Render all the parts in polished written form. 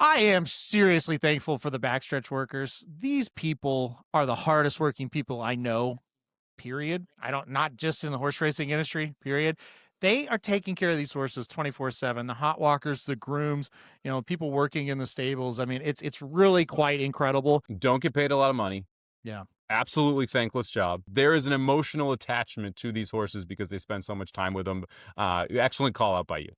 I am seriously thankful for the backstretch workers. These people are the hardest working people I know, period. Not just in the horse racing industry, period. They are taking care of these horses 24/7. The hot walkers, the grooms, people working in the stables. I mean, it's really quite incredible. Don't get paid a lot of money. Yeah. Absolutely thankless job. There is an emotional attachment to these horses because they spend so much time with them. Excellent call out by you.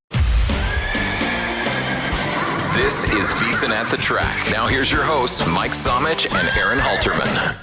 This is VSiN At The Track. Now here's your hosts, Mike Somich and Aaron Halterman.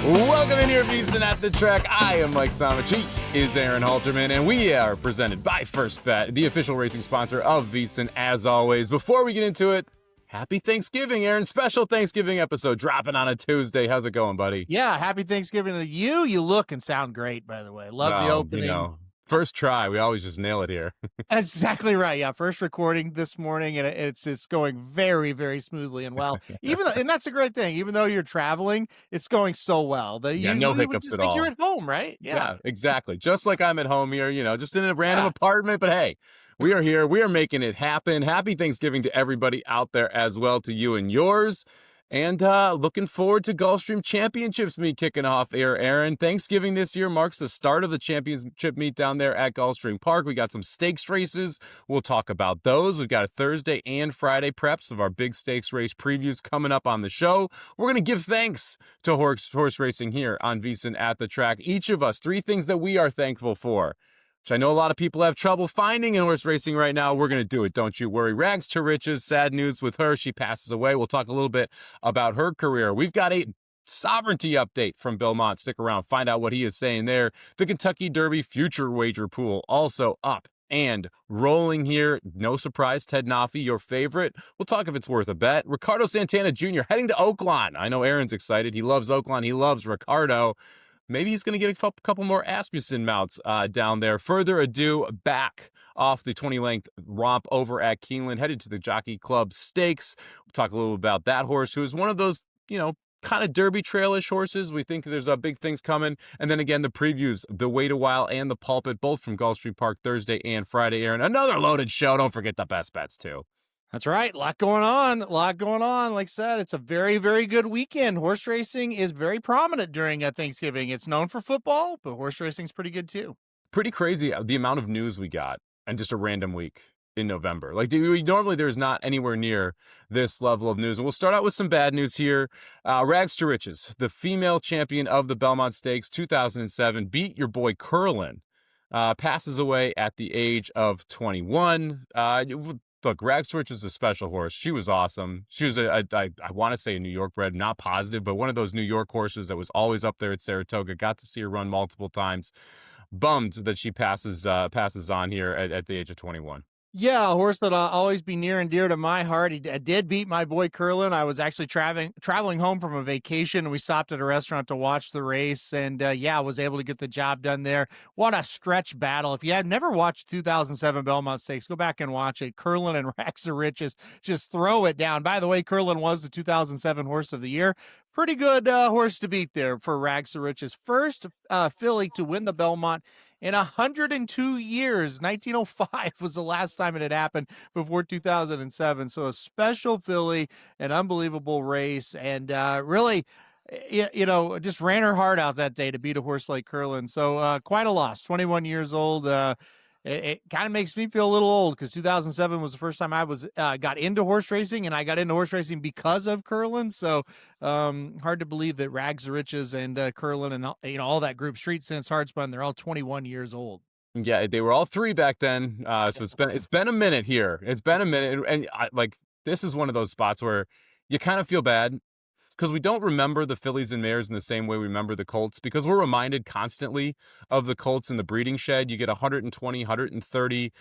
Welcome in here, VSiN At The Track. I am Mike Somich. He is Aaron Halterman, and we are presented by First Bet, the official racing sponsor of VSiN, as always. Before we get into it, happy Thanksgiving, Aaron. Special Thanksgiving episode dropping on a Tuesday. How's it going, buddy? Yeah, happy Thanksgiving to you. You look and sound great, by the way. Love the opening. First try. We always just nail it here. Exactly right. Yeah, first recording this morning, and it's going very, very smoothly and well. And that's a great thing. Even though you're traveling, it's going so well that no hiccups at all. You're at home, right? Yeah, exactly. Just like I'm at home here, just in a random apartment. But hey, we are here. We are making it happen. Happy Thanksgiving to everybody out there as well, to you and yours. And looking forward to Gulfstream Championships meet kicking off here, Aaron. Thanksgiving this year marks the start of the championship meet down there at Gulfstream Park. We got some stakes races. We'll talk about those. We've got a Thursday and Friday preps of our big stakes race previews coming up on the show. We're going to give thanks to horse racing here on VSiN At The Track. Each of us, 3 things that we are thankful for, which I know a lot of people have trouble finding in horse racing right now. We're going to do it, don't you worry. Rags to riches, sad news with her. She passes away. We'll talk a little bit about her career. We've got a sovereignty update from Belmont. Stick around, find out what he is saying there. The Kentucky Derby future wager pool also up and rolling here. No surprise, Ted Noffey, your favorite. We'll talk if it's worth a bet. Ricardo Santana Jr. heading to Oaklawn. I know Aaron's excited. He loves Oaklawn. He loves Ricardo. Maybe he's going to get a couple more Asmussen mounts down there. Further ado, back off the 20-length romp over at Keeneland, headed to the Jockey Club Stakes. We'll talk a little about that horse, who is one of those, kind of Derby trailish horses. We think there's big things coming. And then again, the previews, the Wait a While and the Pulpit, both from Gulfstream Park Thursday and Friday, Aaron. Another loaded show. Don't forget the best bets, too. That's right. A lot going on. Like I said, it's a very, very good weekend. Horse racing is very prominent during Thanksgiving. It's known for football, but horse racing is pretty good too. Pretty crazy the amount of news we got in just a random week in November. Normally there's not anywhere near this level of news. And we'll start out with some bad news here. Rags to riches. The female champion of the Belmont Stakes 2007 beat your boy Curlin. Passes away at the age of 21. Look, Rags to Riches is a special horse. She was awesome. She was I want to say a New York bred, not positive, but one of those New York horses that was always up there at Saratoga. Got to see her run multiple times. Bummed that she passes on here at the age of 21. Yeah, a horse that'll always be near and dear to my heart. He did beat my boy Curlin. I was actually traveling home from a vacation, and we stopped at a restaurant to watch the race, and I was able to get the job done there. What a stretch battle. If you had never watched 2007 Belmont Stakes, go back and watch it. Curlin and Rags to Riches just throw it down. By the way, Curlin was the 2007 Horse of the Year. Pretty good horse to beat there for Rags to Riches. First filly to win the Belmont in 102 years. 1905 was the last time it had happened before 2007. So a special filly, an unbelievable race, and really, just ran her heart out that day to beat a horse like Curlin. So quite a loss. 21 years old. It kind of makes me feel a little old because 2007 was the first time I was got into horse racing, and I got into horse racing because of Curlin. So hard to believe that Rags to Riches and Curlin and all that group, Street Sense, Hardspun, they're all 21 years old. Yeah, they were all 3 back then. So it's been a minute here. It's been a minute, and this is one of those spots where you kind of feel bad, because we don't remember the fillies and mares in the same way we remember the colts, because we're reminded constantly of the colts in the breeding shed. You get 120, 130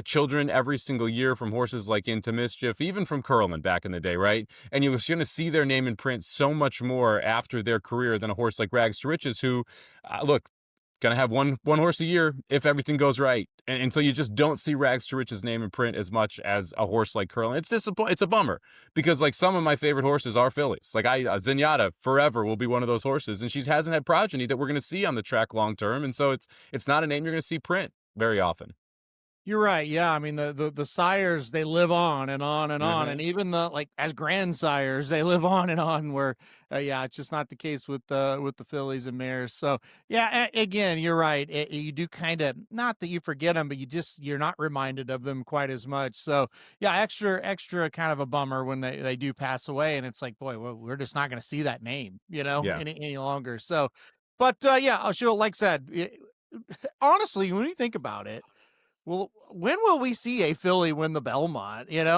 children every single year from horses like Into Mischief, even from Curlin back in the day, right? And you're going to see their name in print so much more after their career than a horse like Rags to Riches, who, going to have one horse a year if everything goes right. And so you just don't see Rags to Riches' name in print as much as a horse like Curlin. It's a bummer, because some of my favorite horses are fillies. Zenyatta forever will be one of those horses, and she hasn't had progeny that we're going to see on the track long term. And so it's not a name you're going to see print very often. You're right. Yeah. I mean, the sires, they live on and on and on. Hmm. And even like as grandsires, they live on and on where, yeah, it's just not the case with the fillies and mares. So yeah, again, you're right. You do kind of, not that you forget them, but you're not reminded of them quite as much. So yeah, extra kind of a bummer when they do pass away. And it's like, boy, well, we're just not going to see that name, Yeah. any longer. So, but yeah, I'll show, like I said, honestly, when you think about it, well, when will we see a filly win the Belmont? And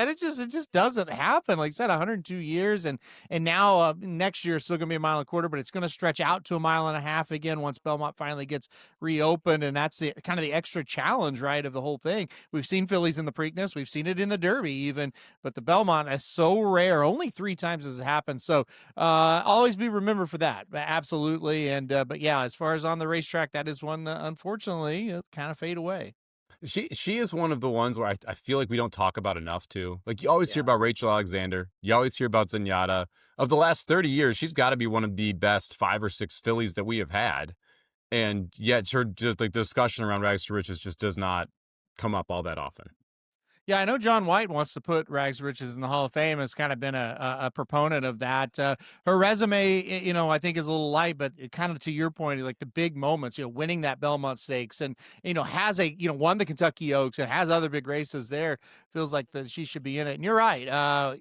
it just doesn't happen. Like I said, 102 years, and now next year it's still gonna be a mile and a quarter, but it's gonna stretch out to a mile and a half again once Belmont finally gets reopened, and that's the kind of the extra challenge, right, of the whole thing. We've seen fillies in the Preakness, we've seen it in the Derby even, but the Belmont is so rare. Only 3 times has it happened, so always be remembered for that, absolutely. And but yeah, as far as on the racetrack, that is one unfortunately kind of fade away. She is one of the ones where I feel like we don't talk about enough too. Like you always hear Yeah. about Rachel Alexander, you always hear about Zenyatta. Of the last 30 years, she's got to be one of the best 5 or 6 fillies that we have had. And yet her just like discussion around Rags to Riches just does not come up all that often. Yeah, I know John White wants to put Rags to Riches in the Hall of Fame. Has kind of been a proponent of that. Her resume, I think is a little light, but kind of to your point, like the big moments, winning that Belmont Stakes, and has won the Kentucky Oaks and has other big races there. Feels like that she should be in it. And you're right.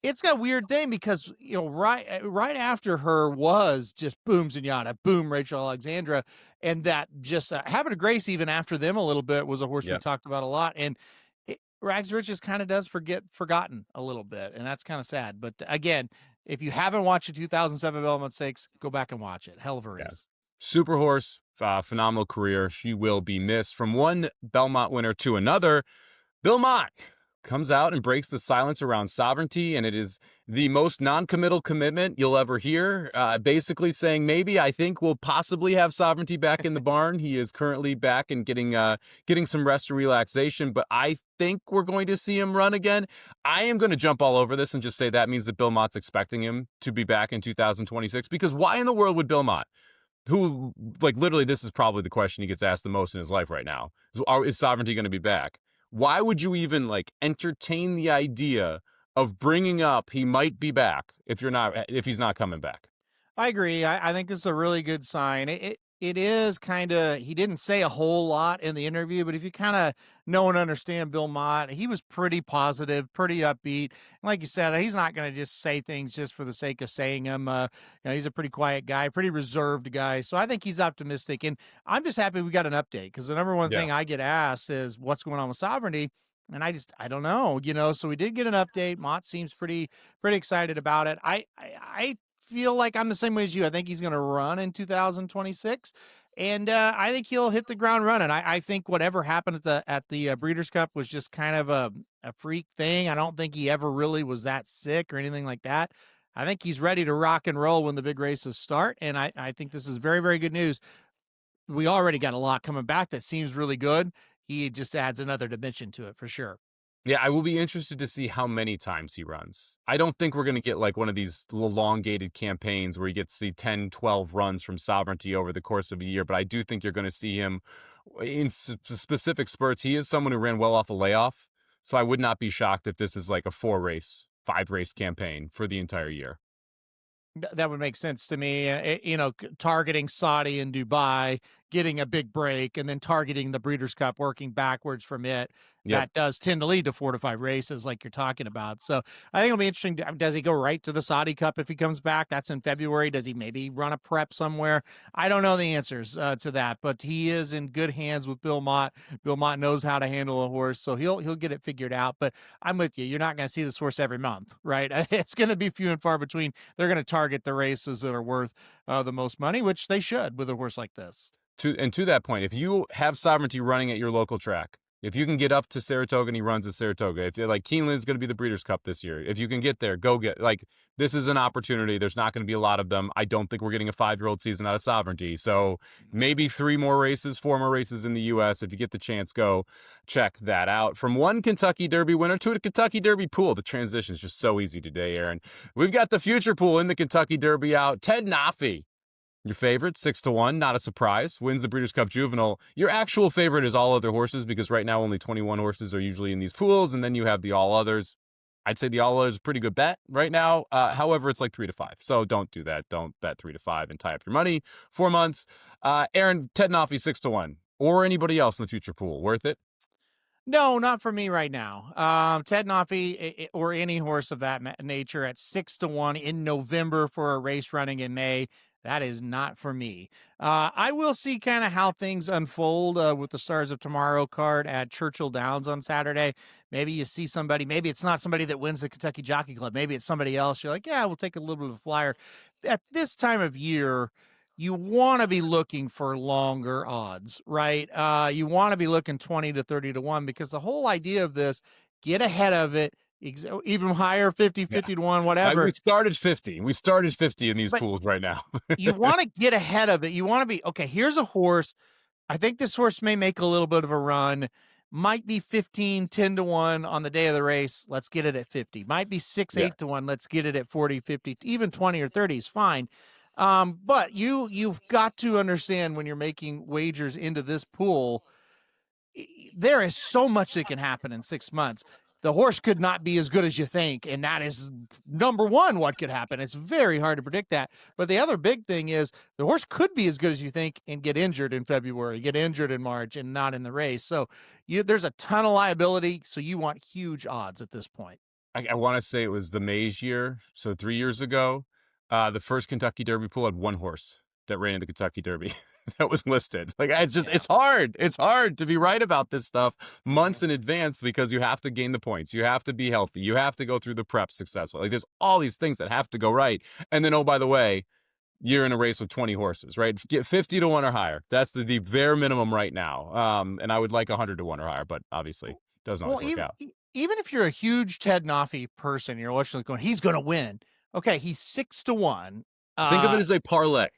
It's got a weird thing because right after her was just boom Zenyatta, boom Rachel Alexandra, and that just having a Grace even after them a little bit was a horse we Yep. talked about a lot. And Rags to Riches kind of does forgotten a little bit, and that's kind of sad. But again, if you haven't watched the 2007 Belmont Stakes, go back and watch it. Hell of a Yeah. race. Super horse, phenomenal career. She will be missed. From one Belmont winner to another, Bill Mott comes out and breaks the silence around sovereignty, and it is the most non-committal commitment you'll ever hear. Basically saying, maybe I think we'll possibly have sovereignty back in the barn. He is currently back and getting some rest and relaxation, but I think we're going to see him run again. I am going to jump all over this and just say that means that Bill Mott's expecting him to be back in 2026, because why in the world would Bill Mott, who, like, literally, this is probably the question he gets asked the most in his life right now, is sovereignty going to be back? Why would you even like entertain the idea of bringing up he might be back if he's not coming back? I agree. I think this is a really good sign. It is kind of, he didn't say a whole lot in the interview, but if you kind of know and understand Bill Mott, he was pretty positive, pretty upbeat. And like you said, he's not going to just say things just for the sake of saying them. He's a pretty quiet guy, pretty reserved guy. So I think he's optimistic. And I'm just happy we got an update, because the number one Yeah. thing I get asked is what's going on with sovereignty. And I don't know, so we did get an update. Mott seems pretty excited about it. I feel like I'm the same way as you. I think he's going to run in 2026, and I think he'll hit the ground running. I think whatever happened at the Breeders' Cup was just kind of a freak thing. I don't think he ever really was that sick or anything like that. I think he's ready to rock and roll when the big races start, and I think this is very, very good news. We already got a lot coming back that seems really good. He just adds another dimension to it for sure. Yeah, I will be interested to see how many times he runs. I don't think we're going to get like one of these elongated campaigns where you get to see 10, 12 runs from sovereignty over the course of a year, but I do think you're going to see him in specific spurts. He is someone who ran well off a layoff, so I would not be shocked if this is like a 5 race campaign for the entire year. That would make sense to me. Targeting Saudi and Dubai, getting a big break, and then targeting the Breeders' Cup, working backwards from it. Yep. That does tend to lead to 4 to 5 races like you're talking about. So I think it'll be interesting. Does he go right to the Saudi Cup if he comes back? That's in February. Does he maybe run a prep somewhere? I don't know the answers to that, but he is in good hands with Bill Mott. Bill Mott knows how to handle a horse, so he'll get it figured out. But I'm with you. You're not going to see this horse every month, right? It's going to be few and far between. They're going to target the races that are worth the most money, which they should with a horse like this. To that point, if you have sovereignty running at your local track, if you can get up to Saratoga and he runs at Saratoga, if you're like Keeneland's going to be the Breeders' Cup this year, if you can get there, go get, like, this is an opportunity. There's not going to be a lot of them. I don't think we're getting a 5-year-old season out of sovereignty. So maybe 3 more races, 4 more races in the U.S. If you get the chance, go check that out. From one Kentucky Derby winner to a Kentucky Derby pool, the transition is just so easy today, Aaron. We've got the future pool in the Kentucky Derby out. Ted Noffey Your favorite, 6-1, not a surprise, wins the Breeders' Cup Juvenile. Your actual favorite is all other horses because right now only 21 horses are usually in these pools, and then you have the all others. I'd say the all others is a pretty good bet right now. However, it's like 3-5, so don't do that. Don't bet 3-5 and tie up your money. 4 months. Aaron, Ted Noffey, 6-1, or anybody else in the future pool, worth it? No, not for me right now. Ted Noffey or any horse of that nature at 6-1 in November for a race running in May. That is not for me. I will see kind of how things unfold with the Stars of Tomorrow card at Churchill Downs on Saturday. Maybe you see somebody, maybe it's not somebody that wins the Kentucky Jockey Club. Maybe it's somebody else. You're like, yeah, we'll take a little bit of a flyer. At this time of year, you want to be looking for longer odds, right? You want to be looking 20 to 30 to 1 because the whole idea of this, get ahead of it, even higher, 50 to 1, whatever. We started 50. We started 50 in these But pools right now. you want to get ahead of it. You want to be, okay, here's a horse. I think this horse may make a little bit of a run. Might be 10 to 1 on the day of the race. Let's get it at 50. Might be 8 to 1. Let's get it at 40, 50, even 20 or 30 is fine. But you've got to understand when you're making wagers into this pool, there is so much that can happen in 6 months. The horse could not be as good as you think, and that is number one what could happen. It's very hard to predict that. But the other big thing is the horse could be as good as you think and get injured in February, get injured in March, and not in the race. So there's a ton of liability, so you want huge odds at this point. I want to say it was the Mays year, so 3 years ago. The first Kentucky Derby pool had one horse that ran in the Kentucky Derby that was listed. Like, it's just, it's hard. It's hard to be right about this stuff months in advance because you have to gain the points. You have to be healthy. You have to go through the prep successfully. Like, there's all these things that have to go right. And then, oh, by the way, you're in a race with 20 horses, right? Get 50 to 1 or higher. That's the bare minimum right now. And I would like 100 to 1 or higher, but obviously it doesn't always work out. Even if you're a huge Ted Noffey person, you're watching going, he's going to win. Okay, he's 6 to 1. Think of it as a parlay.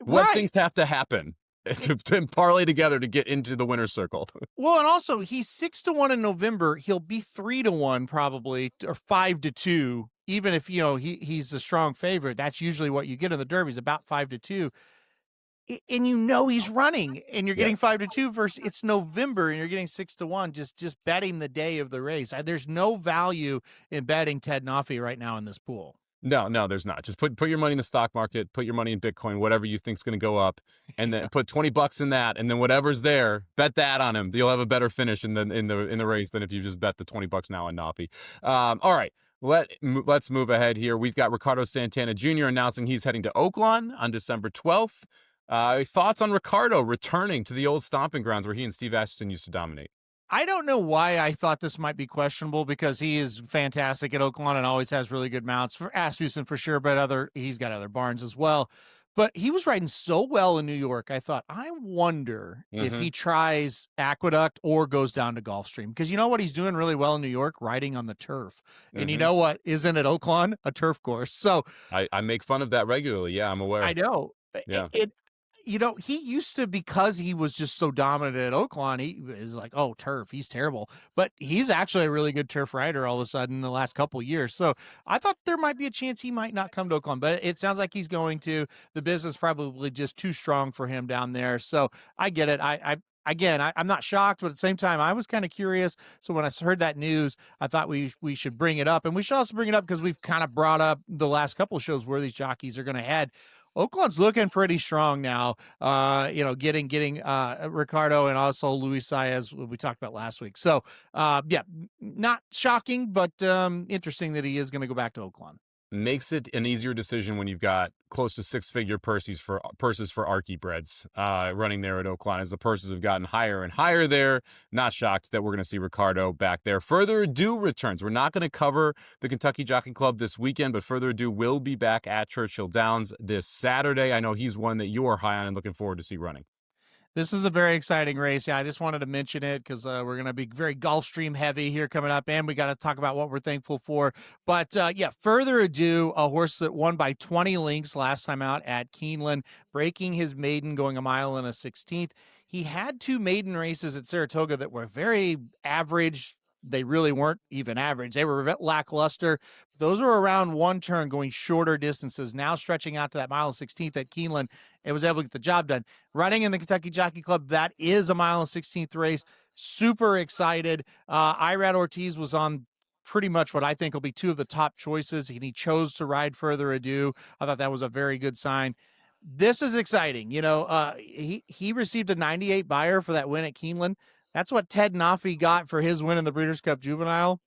What things have to happen to parlay together to get into the winner's circle? Well, and also he's 6 to 1 in November. He'll be 3 to 1 probably, or 5 to 2. Even if he's a strong favorite, that's usually what you get in the Derbies, about 5 to 2. And he's running, and you're getting 5 to 2 versus it's November, and you're getting 6 to 1. Just betting the day of the race. There's no value in betting Ted Noffey right now in this pool. No, there's not. Just put your money in the stock market, put your money in Bitcoin, whatever you think's going to go up, and then put $20 in that, and then whatever's there, bet that on him. You'll have a better finish in the race than if you just bet the $20 now on Noffey. All right. Let's move ahead here. We've got Ricardo Santana Jr. announcing he's heading to Oaklawn on December 12th. Thoughts on Ricardo returning to the old stomping grounds where he and Steve Ashton used to dominate? I don't know why I thought this might be questionable because he is fantastic at Oaklawn and always has really good mounts. For Asmussen for sure, but he's got other barns as well. But he was riding so well in New York, I thought, I wonder if he tries Aqueduct or goes down to Gulfstream. Because you know what he's doing really well in New York? Riding on the turf. And you know what isn't at Oaklawn? A turf course. So I make fun of that regularly. Yeah, I'm aware. I know. Yeah. He used to, because he was just so dominant at Oaklawn, he is like, oh, turf, he's terrible. But he's actually a really good turf rider all of a sudden in the last couple of years. So I thought there might be a chance he might not come to Oaklawn, but it sounds like he's going to. The business probably just too strong for him down there. So I get it. I'm not shocked, but at the same time, I was kind of curious. So when I heard that news, I thought we should bring it up. And we should also bring it up because we've kind of brought up the last couple of shows where these jockeys are going to head. Oaklawn's looking pretty strong now, getting Ricardo and also Luis Saez, we talked about last week. So, not shocking, but interesting that he is going to go back to Oaklawn. Makes it an easier decision when you've got close to six-figure purses for Archie breds running there at Oaklawn, as the purses have gotten higher and higher there. Not shocked that we're going to see Ricardo back there. Further Ado returns. We're not going to cover the Kentucky Jockey Club this weekend, but Further Ado will be back at Churchill Downs this Saturday. I know he's one that you are high on and looking forward to see running. This is a very exciting race. Yeah, I just wanted to mention it because we're going to be very Gulfstream heavy here coming up, and we got to talk about what we're thankful for. But Further Ado, a horse that won by 20 lengths last time out at Keeneland, breaking his maiden, going 1 mile and a 16th. He had 2 maiden races at Saratoga that were very average, they really weren't even average. They were lackluster. Those were around one turn going shorter distances, now stretching out to that mile and 16th at Keeneland. It was able to get the job done. Running in the Kentucky Jockey Club, that is a mile and 16th race. Super excited. Irad Ortiz was on pretty much what I think will be two of the top choices, and he chose to ride Further Ado. I thought that was a very good sign. This is exciting. He received a 98 buyer for that win at Keeneland. That's what Ted Noffey got for his win in the Breeders' Cup Juvenile.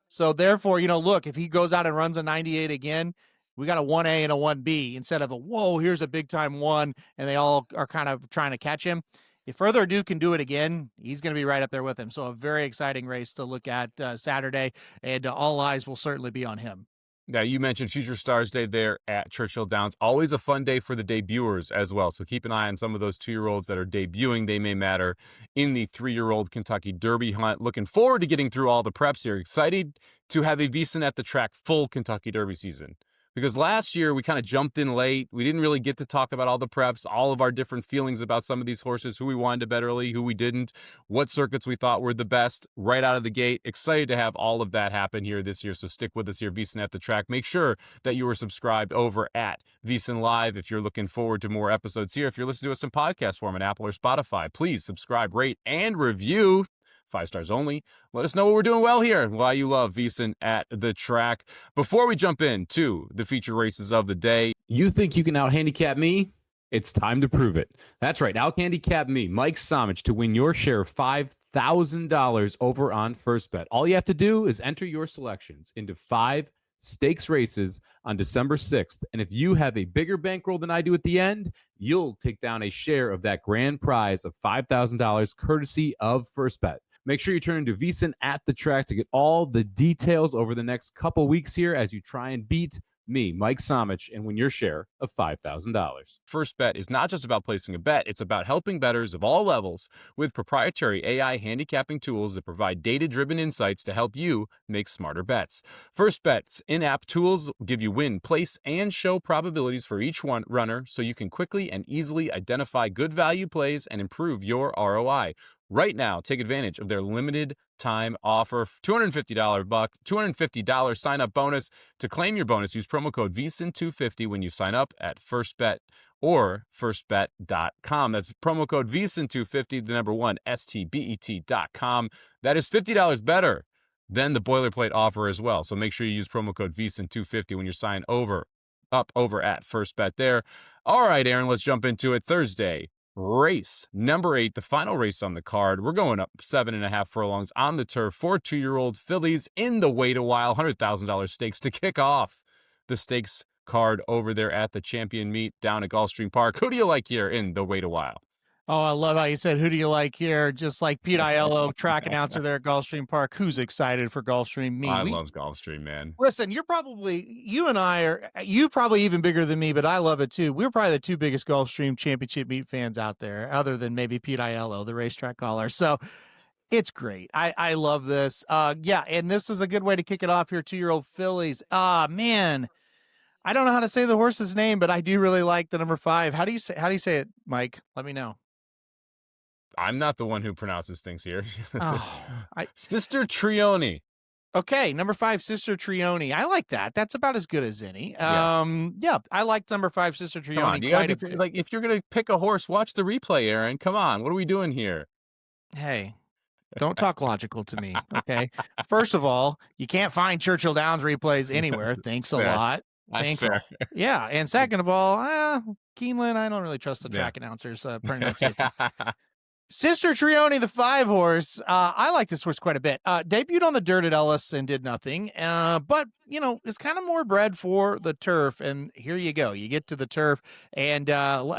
So therefore, look, if he goes out and runs a 98 again, we got a 1A and a 1B instead of a, whoa, here's a big time one, and they all are kind of trying to catch him. If Further Ado can do it again, he's going to be right up there with him. So a very exciting race to look at Saturday, and all eyes will certainly be on him. Now, you mentioned Future Stars Day there at Churchill Downs. Always a fun day for the debuters as well. So keep an eye on some of those 2-year-olds that are debuting. They may matter in the 3-year-old Kentucky Derby hunt. Looking forward to getting through all the preps here. Excited to have a VSiN at the Track full Kentucky Derby season. Because last year we kind of jumped in late. We didn't really get to talk about all the preps, all of our different feelings about some of these horses, who we wanted to bet early, who we didn't, what circuits we thought were the best right out of the gate. Excited to have all of that happen here this year. So stick with us here, VSiN at the Track. Make sure that you are subscribed over at VSiN Live if you're looking forward to more episodes here. If you're listening to us in podcast form on Apple or Spotify, please subscribe, rate, and review. 5 stars only. Let us know what we're doing well here and why you love VSiN at the Track. Before we jump into the feature races of the day, you think you can out-handicap me? It's time to prove it. That's right. Out-handicap me, Mike Somich, to win your share of $5,000 over on First Bet. All you have to do is enter your selections into 5 stakes races on December 6th. And if you have a bigger bankroll than I do at the end, you'll take down a share of that grand prize of $5,000 courtesy of First Bet. Make sure you turn into VSiN at the Track to get all the details over the next couple weeks here as you try and beat me, Mike Somich, and win your share of $5,000. First Bet is not just about placing a bet. It's about helping bettors of all levels with proprietary AI handicapping tools that provide data-driven insights to help you make smarter bets. First Bet's in-app tools give you win, place, and show probabilities for each one runner so you can quickly and easily identify good value plays and improve your ROI. Right now, take advantage of their limited time offer, $250 sign-up bonus. To claim your bonus, use promo code VSiN250 when you sign up at FirstBet or firstbet.com. That's promo code VSiN250, the number 1, STBET.com. That is $50 better than the boilerplate offer as well. So make sure you use promo code VSiN250 when you sign up over at FirstBet there. All right, Aaron, let's jump into it. Thursday, race number 8, the final race on the card. We're going up 7.5 furlongs on the turf for 2-year-old fillies in the wait a while, $100,000 stakes to kick off the stakes card over there at the Champion Meet down at Gulfstream Park. Who do you like here in the wait a while? Oh, I love how you said, who do you like here? Just like Pete Aiello, track announcer there at Gulfstream Park. Who's excited for Gulfstream? Me. I love Gulfstream, man. Listen, you and I are, you probably even bigger than me, but I love it too. We're probably the 2 biggest Gulfstream Championship Meet fans out there, other than maybe Pete Aiello, the racetrack caller. So it's great. I love this. Yeah, and this is a good way to kick it off here, 2-year-old fillies. Man, I don't know how to say the horse's name, but I do really like the number 5. How do you say it, Mike? Let me know. I'm not the one who pronounces things here. Sister Trioni. Okay, number 5, Sister Trioni. I like that. That's about as good as any. Yeah, I like number 5, Sister Trioni. Come on, you gotta be, like, if you're gonna pick a horse, watch the replay, Aaron. Come on, what are we doing here? Hey, don't talk logical to me, okay? First of all, you can't find Churchill Downs replays anywhere. Thanks a lot. That's fair. Yeah, and second of all, Keeneland, I don't really trust the track announcers' pronunciation. Sister Trioni, the 5 horse. I like this horse quite a bit. Debuted on the dirt at Ellis and did nothing. But, it's kind of more bred for the turf. And here you go. You get to the turf. And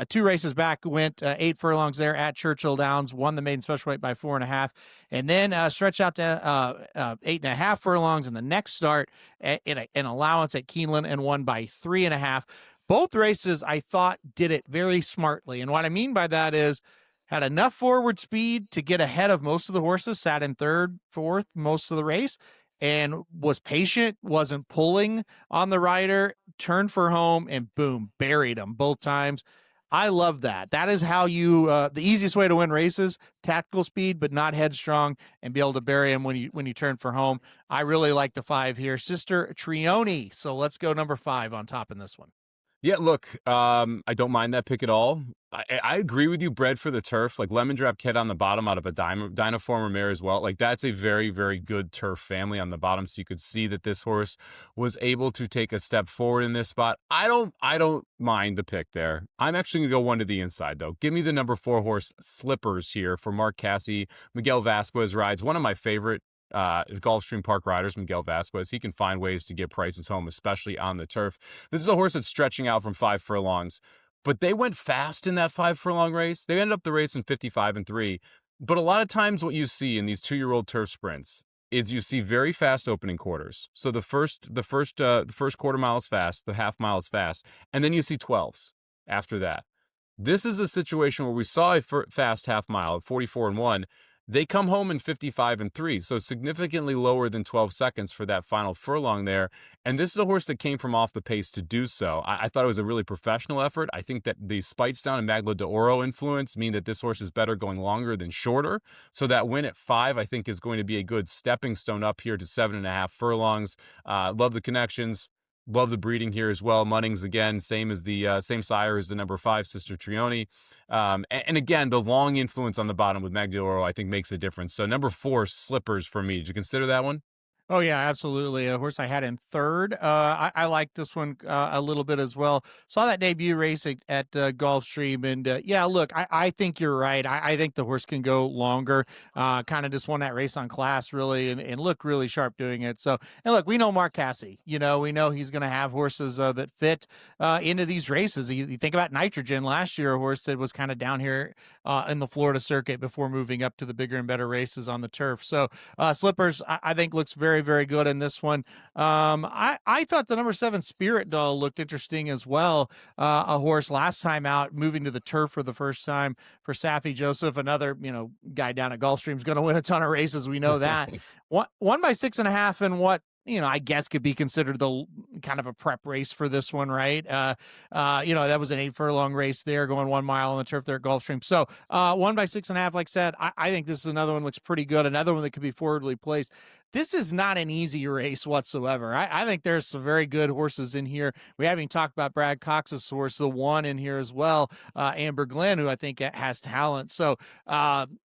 2 races back, went 8 furlongs there at Churchill Downs, won the maiden special weight by 4.5. And then stretched out to 8.5 furlongs in the next start in an allowance at Keeneland and won by 3.5. Both races, I thought, did it very smartly. And what I mean by that is, had enough forward speed to get ahead of most of the horses, sat in 3rd, 4th most of the race, and was patient, wasn't pulling on the rider, turned for home, and boom, buried them both times. I love that. That is how you the easiest way to win races: tactical speed, but not headstrong, and be able to bury him when you turn for home. I really like the 5 here, Sister Trioni. So let's go number 5 on top in this one. Yeah, look, I don't mind that pick at all. I agree with you, bred for the turf. Like Lemon Drop Kid on the bottom out of a Dynaformer mare as well. Like that's a very, very good turf family on the bottom. So you could see that this horse was able to take a step forward in this spot. I don't mind the pick there. I'm actually gonna go one to the inside though. Give me the number 4 horse Slippers here for Mark Casse. Miguel Vasquez rides, one of my favorite Gulfstream Park riders, Miguel Vasquez. He can find ways to get prices home, especially on the turf. This is a horse that's stretching out from 5 furlongs, but they went fast in that 5 furlong race. They ended up the race in 55-3. But a lot of times what you see in these 2-year-old turf sprints is you see very fast opening quarters. So the first quarter mile is fast, the half mile is fast, and then you see 12s after that. This is a situation where we saw a fast half mile at 44-1. They come home in 55-3, so significantly lower than 12 seconds for that final furlong there. And this is a horse that came from off the pace to do so. I thought it was a really professional effort. I think that the Spitestown and Magla de Oro influence mean that this horse is better going longer than shorter. So that win at 5, I think, is going to be a good stepping stone up here to 7.5 furlongs. Love the connections. Love the breeding here as well. Munnings, again, same as the same sire as the number 5, Sister Trioni. And again, the long influence on the bottom with Magdioro, I think, makes a difference. So number 4, Slippers for me. Did you consider that one? Oh yeah, absolutely. A horse I had in 3rd. I like this one a little bit as well. Saw that debut race at Gulfstream, and yeah, look, I think you're right. I think the horse can go longer. Kind of just won that race on class, really, and looked really sharp doing it. So, and look, we know Mark Casse. We know he's going to have horses that fit into these races. You think about Nitrogen last year, a horse that was kind of down here in the Florida circuit before moving up to the bigger and better races on the turf. So, Slippers, I think looks very, very good in this one. I thought the number 7 Spirit Doll looked interesting as well. A horse last time out, moving to the turf for the first time for Safi Joseph, another guy down at Gulfstream is going to win a ton of races. We know that. Won by 6.5 in what I guess could be considered the kind of a prep race for this one, right? That was an 8 furlong race there, going 1 mile on the turf there at Gulfstream. So 1 by 6.5, like I said, I think this is another one looks pretty good. Another one that could be forwardly placed. This is not an easy race whatsoever. I think there's some very good horses in here. We haven't even talked about Brad Cox's horse, the 1 in here as well, Amber Glenn, who I think has talent. So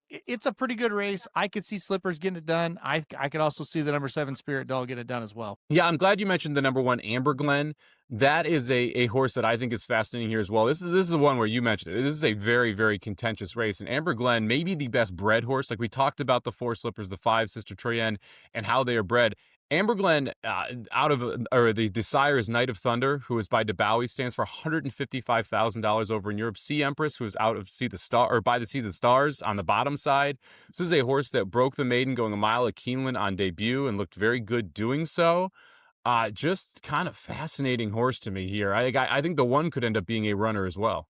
it's a pretty good race. I could see Slippers getting it done. I could also see the number 7 Spirit Doll get it done as well. Yeah, I'm glad you mentioned the number 1 Amber Glenn. That is a horse that I think is fascinating here as well. This is the one where you mentioned it. This is a very, very contentious race. And Amber Glenn may be the best bred horse. Like we talked about the 4 Slippers, the 5 Sister Troyenne, and how they are bred. Amber Glenn, the sire is Knight of Thunder, who is by DeBowie, stands for $155,000 over in Europe. Sea Empress, who is out of by the Sea of the Stars on the bottom side. This is a horse that broke the maiden going a mile at Keeneland on debut and looked very good doing so. Just kind of fascinating horse to me here. I think the 1 could end up being a runner as well.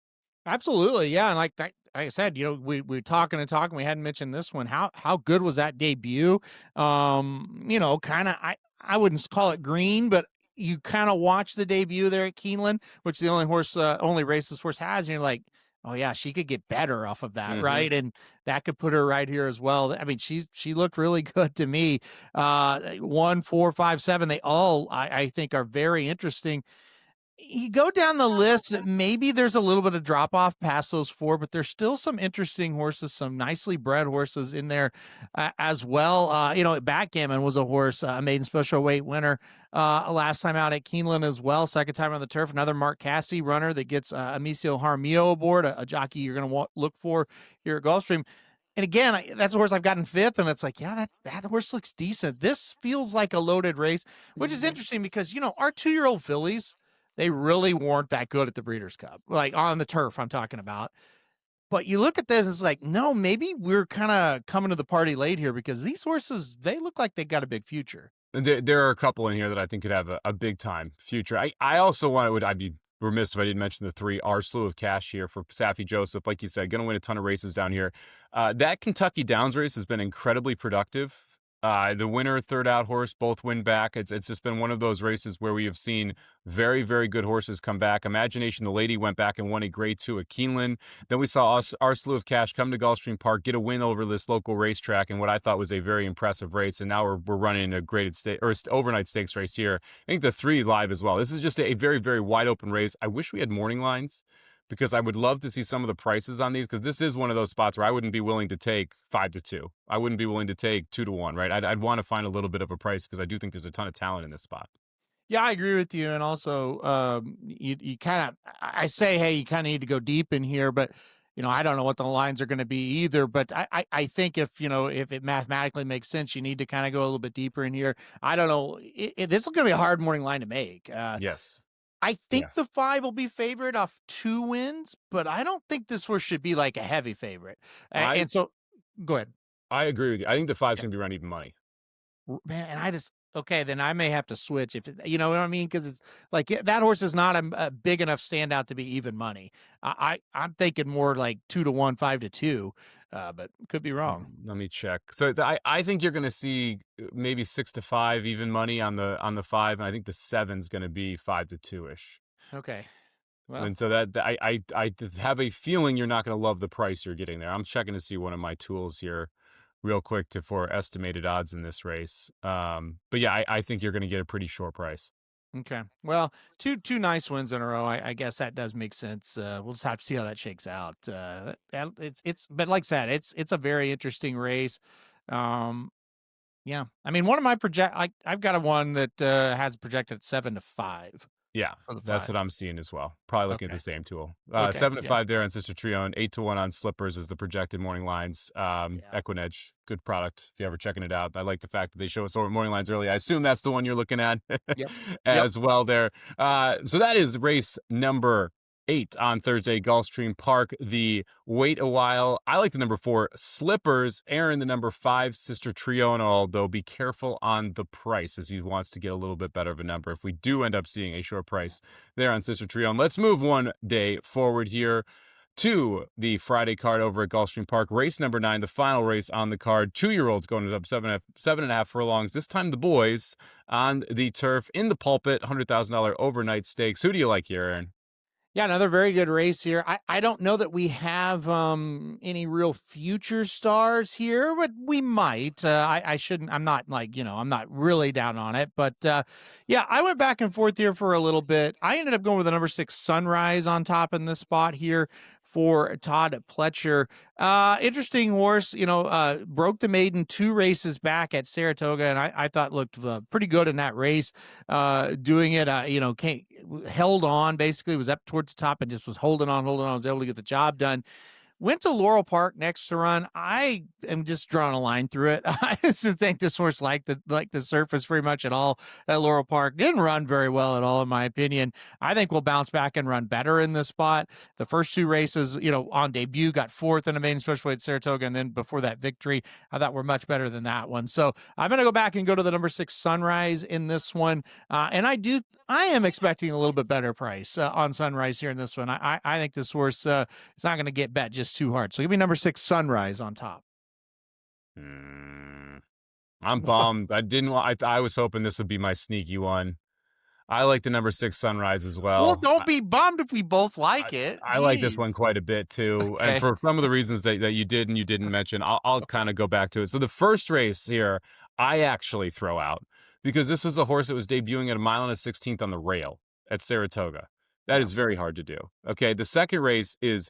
Absolutely, yeah, and like I said, we talking and talking. We hadn't mentioned this one. How good was that debut? Kind of I wouldn't call it green, but you kind of watch the debut there at Keeneland, which the only race this horse has, and you're like, oh yeah, she could get better off of that, right? And that could put her right here as well. I mean, she looked really good to me. 1, 4, 5, 7, they all I think are very interesting. You go down the list, maybe there's a little bit of drop off past those 4, but there's still some interesting horses, some nicely bred horses in there as well. Backgammon was a horse, a maiden special weight winner last time out at Keeneland as well. Second time on the turf, another Mark Casse runner that gets Amicio Jaramillo aboard, a jockey you're going to look for here at Gulfstream. And again, that's a horse I've gotten 5th, and it's like, yeah, that horse looks decent. This feels like a loaded race, which is interesting because, our 2-year-old fillies, they really weren't that good at the Breeders' Cup, like on the turf I'm talking about. But you look at this, it's like, no, maybe we're kind of coming to the party late here because these horses, they look like they got a big future. There are a couple in here that I think could have a big time future. I also I'd be remiss if I didn't mention the 3 Our Slew of Cash here for Safi Joseph. Like you said, going to win a ton of races down here. That Kentucky Downs race has been incredibly productive. The winner, third out horse, both win back. It's just been one of those races where we have seen very, very good horses come back. Imagination the Lady went back and won a grade 2 at Keeneland. Then we saw our Slew of Cash come to Gulfstream Park, get a win over this local racetrack in what I thought was a very impressive race. And now we're running a graded overnight stakes race here. I think the 3 live as well. This is just a very, very wide open race. I wish we had morning lines, because I would love to see some of the prices on these, because this is one of those spots where I wouldn't be willing to take 5-2. I wouldn't be willing to take 2-1, right? I'd want to find a little bit of a price, because I do think there's a ton of talent in this spot. Yeah, I agree with you. And also, you kind of, I say, hey, you kind of need to go deep in here, but I don't know what the lines are going to be either. But I think if it mathematically makes sense, you need to kind of go a little bit deeper in here. I don't know. This is going to be a hard morning line to make. Yes. I think the 5 will be favored off 2 wins, but I don't think this horse should be like a heavy favorite. And so, go ahead. I agree with you. I think the 5's going to be around even money. Man, and okay, then I may have to switch you know what I mean? Because it's like that horse is not a big enough standout to be even money. I'm thinking more like 2-1, 5-2, but could be wrong. Let me check. So I think you're going to see maybe 6-5 even money on the 5, and I think the 7's going to be 5-2 ish. Okay. Well, and so that I have a feeling you're not going to love the price you're getting there. I'm checking to see one of my tools here real quick for estimated odds in this race. But yeah, I think you're going to get a pretty short price. Okay. Well, two nice wins in a row. I guess that does make sense. We'll just have to see how that shakes out. But like I said, it's a very interesting race. Yeah. I mean, one of my I've got one that has projected at 7-5. Yeah, that's what I'm seeing as well. Probably looking at the same tool. 7-5 there on Sister Trio, and 8-1 on Slippers is the projected morning lines. Equinedge, good product if you're ever checking it out. I like the fact that they show us morning lines early. I assume that's the one you're looking at as well there. So that is race number 8 on Thursday, Gulfstream Park. The wait a while. I like the number 4, Slippers. Aaron, the number 5, Sister Trio. And although be careful on the price, as he wants to get a little bit better of a number if we do end up seeing a short price there on Sister Trio. And let's move one day forward here to the Friday card over at Gulfstream Park. Race number 9, the final race on the card. 2-year-olds going up 7.5 furlongs. This time the boys on the turf in the Pulpit, $100,000 overnight stakes. Who do you like here, Aaron? Yeah, another very good race here. I don't know that we have any real future stars here, but we might. I shouldn't. I'm not I'm not really down on it. But yeah, I went back and forth here for a little bit. I ended up going with the number 6 Sunrise on top in this spot here for Todd Pletcher. Interesting horse, broke the maiden 2 races back at Saratoga, and I thought looked pretty good in that race. Doing it, held on, basically was up towards the top and just was holding on, was able to get the job done. Went to Laurel Park next to run. I am just drawing a line through it. I just didn't think this horse liked the surface very much at all at Laurel Park. Didn't run very well at all, in my opinion. I think we'll bounce back and run better in this spot. The first 2 races, on debut, got 4th in a maiden special weight at Saratoga, and then before that victory, I thought we're much better than that one. So I'm going to go back and go to the number 6 Sunrise in this one. And I am expecting a little bit better price on Sunrise here in this one. I think this horse is not going to get bet just too hard. So give me number 6 Sunrise on top. I'm bummed. I was hoping this would be my sneaky one. I like the number 6 Sunrise as well. Well, don't be bummed if we both like it. I like this one quite a bit too. Okay. And for some of the reasons that you did and you didn't mention, I'll kind of go back to it. So the first race here, I actually throw out because this was a horse that was debuting at 1 1/16 on the rail at Saratoga. That is very hard to do. Okay. The second race is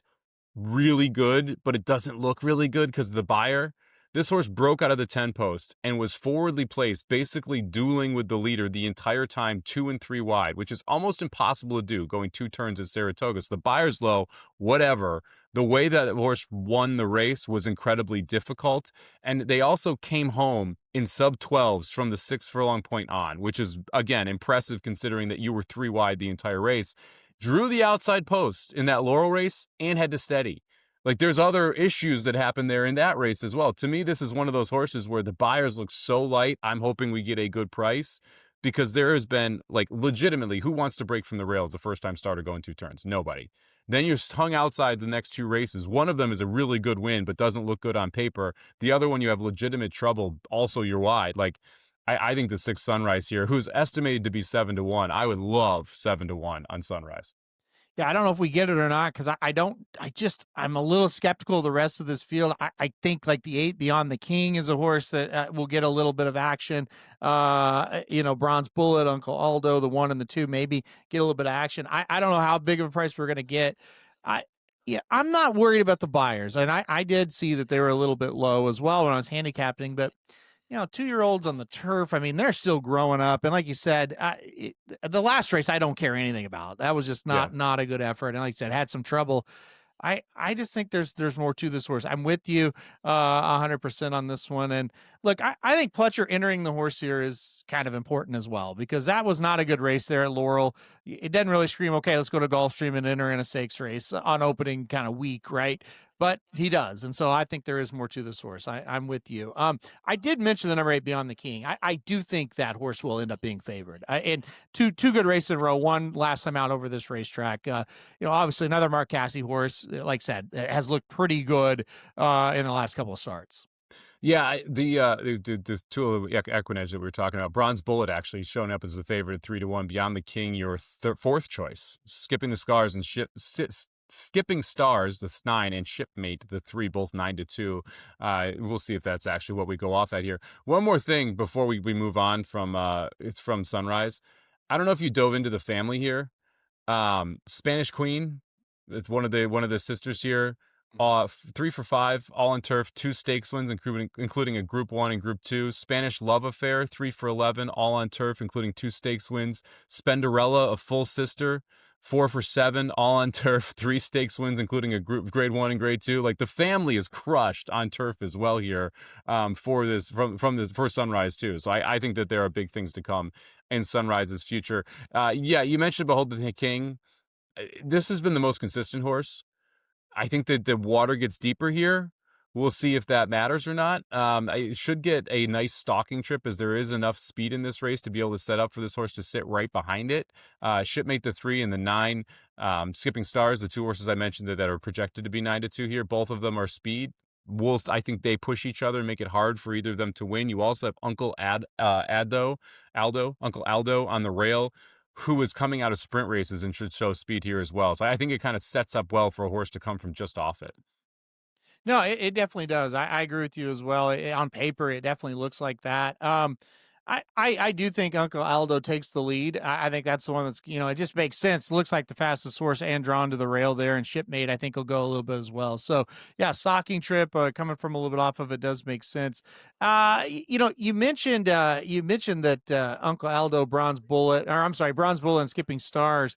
really good, but it doesn't look really good because of the buyer. This horse broke out of the 10 post and was forwardly placed, basically dueling with the leader the entire time, 2 and 3 wide, which is almost impossible to do, going 2 turns at Saratoga. So the buyer's low, whatever. The way that the horse won the race was incredibly difficult. And they also came home in sub-12s from the 6 furlong point on, which is, again, impressive considering that you were 3 wide the entire race. Drew the outside post in that Laurel race and had to steady. Like, there's other issues that happened there in that race as well. To me, this is one of those horses where the buyers look so light. I'm hoping we get a good price. because there has been, like, legitimately, who wants to break from the rails the first time starter going 2 turns? Nobody. Then you're hung outside the next 2 races. One of them is a really good win, but doesn't look good on paper. The other one, you have legitimate trouble. Also, you're wide. Like, I think the 6 Sunrise here, who's estimated to be 7-1. I would love 7-1 on Sunrise. Yeah, I don't know if we get it or not because I'm a little skeptical of the rest of this field. I think like the 8 Beyond the King is a horse that will get a little bit of action. Bronze Bullet, Uncle Aldo, the 1 and the 2, maybe get a little bit of action. I don't know how big of a price we're going to get. I'm not worried about the buyers. And I did see that they were a little bit low as well when I was handicapping, but 2-year-olds on the turf, I mean, they're still growing up. And like you said, the last race, I don't care anything about. That was just not a good effort. And like I said, had some trouble. I just think there's more to this horse. I'm with you 100% on this one. And look, I think Pletcher entering the horse here is kind of important as well, because that was not a good race there at Laurel. It didn't really scream, okay, let's go to Gulfstream and enter in a stakes race on opening kind of week, right? But he does. And so I think there is more to this horse. I'm with you. I did mention the number 8 Beyond the King. I do think that horse will end up being favored. And two good races in a row. One last time out over this racetrack. Obviously another Mark Casse horse, like I said, has looked pretty good in the last couple of starts. Yeah, the 2 of the Equinedge that we were talking about, Bronze Bullet actually showing up as the favorite 3-1. Beyond the King, your 4th choice. Skipping the Stars and Skipping Stars, the 9, and Shipmate, the 3, both 9-2. We'll see if that's actually what we go off at here. One more thing before we move on from Sunrise. I don't know if you dove into the family here. Spanish Queen, it's one of the sisters here. 3 for 5, all on turf, 2 stakes wins, including a Group 1 and Group 2. Spanish Love Affair, 3 for 11, all on turf, including 2 stakes wins. Spenderella, a full sister, 4 for 7, all on turf, 3 stakes wins, including a Grade 1 and Grade 2. Like, the family is crushed on turf as well here for Sunrise too. So I think that there are big things to come in Sunrise's future. You mentioned Behold the King. This has been the most consistent horse. I think that the water gets deeper here. We'll see if that matters or not. I should get a nice stalking trip, as there is enough speed in this race to be able to set up for this horse to sit right behind it. Shipmate, the 3, and the 9. Skipping Stars, the 2 horses I mentioned that are projected to be 9-2 here. Both of them are speed. I think they push each other and make it hard for either of them to win. You also have Uncle Aldo on the rail, who is coming out of sprint races and should show speed here as well. So I think it kind of sets up well for a horse to come from just off it. No, it definitely does. I agree with you as well. On paper, it definitely looks like that. I do think Uncle Aldo takes the lead. I think that's the one that's, it just makes sense. It looks like the fastest horse and drawn to the rail there, and Shipmate, I think, will go a little bit as well. So, yeah, stalking trip coming from a little bit off of it does make sense. You mentioned that Uncle Aldo, Bronze Bullet and Skipping Stars,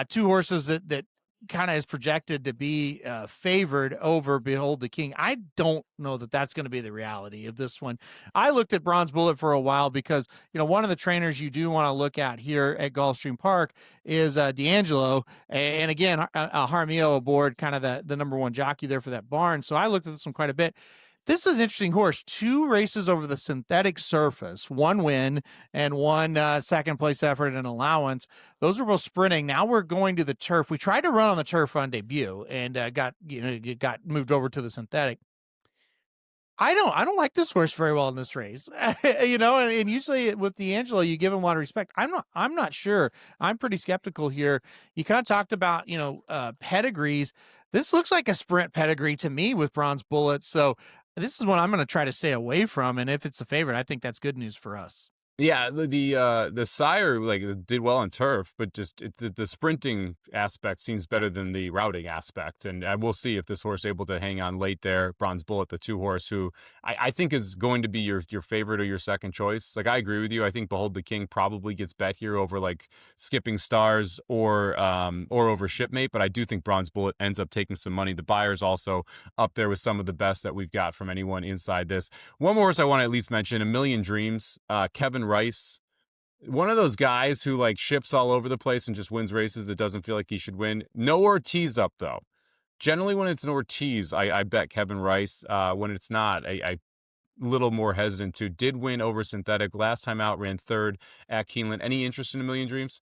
2 horses that kind of is projected to be favored over Behold the King. I don't know that that's going to be the reality of this one. I looked at Bronze Bullet for a while because, one of the trainers you do want to look at here at Gulfstream Park is D'Angelo. And again, Jaramillo aboard, kind of the number 1 jockey there for that barn. So I looked at this one quite a bit. This is an interesting horse. 2 races over the synthetic surface, 1 win and 1 second place effort and allowance. Those are both sprinting. Now we're going to the turf. We tried to run on the turf on debut and got moved over to the synthetic. I don't like this horse very well in this race, and usually with D'Angelo, you give him a lot of respect. I'm not sure. I'm pretty skeptical here. You kind of talked about, pedigrees. This looks like a sprint pedigree to me with Bronze Bullet. So this is one I'm going to try to stay away from. And if it's a favorite, I think that's good news for us. Yeah, the sire did well on turf, but just the sprinting aspect seems better than the routing aspect, and we'll see if this horse is able to hang on late there. Bronze Bullet, the 2 horse, who I think is going to be your favorite or your second choice. Like, I agree with you. I think Behold the King probably gets bet here over Skipping Stars or over Shipmate, but I do think Bronze Bullet ends up taking some money. The buyer's also up there with some of the best that we've got from anyone inside this. One more horse I want to at least mention: A Million Dreams. Kevin Rice, one of those guys who ships all over the place and just wins races that doesn't feel like he should win. No Ortiz up though. Generally when it's an Ortiz, I bet Kevin Rice. When it's not, little more hesitant to. Did win over Synthetic. Last time out, ran third at Keeneland. Any interest in A Million Dreams?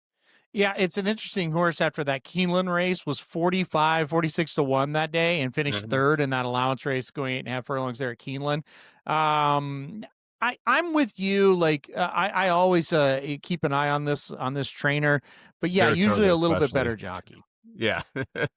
Yeah, it's an interesting horse after that Keeneland race was 46 to 1 that day and finished third in that allowance race going 8.5 furlongs there at Keeneland. I'm with you. Like I always keep an eye on this trainer, but yeah, usually a little bit better jockey. Yeah.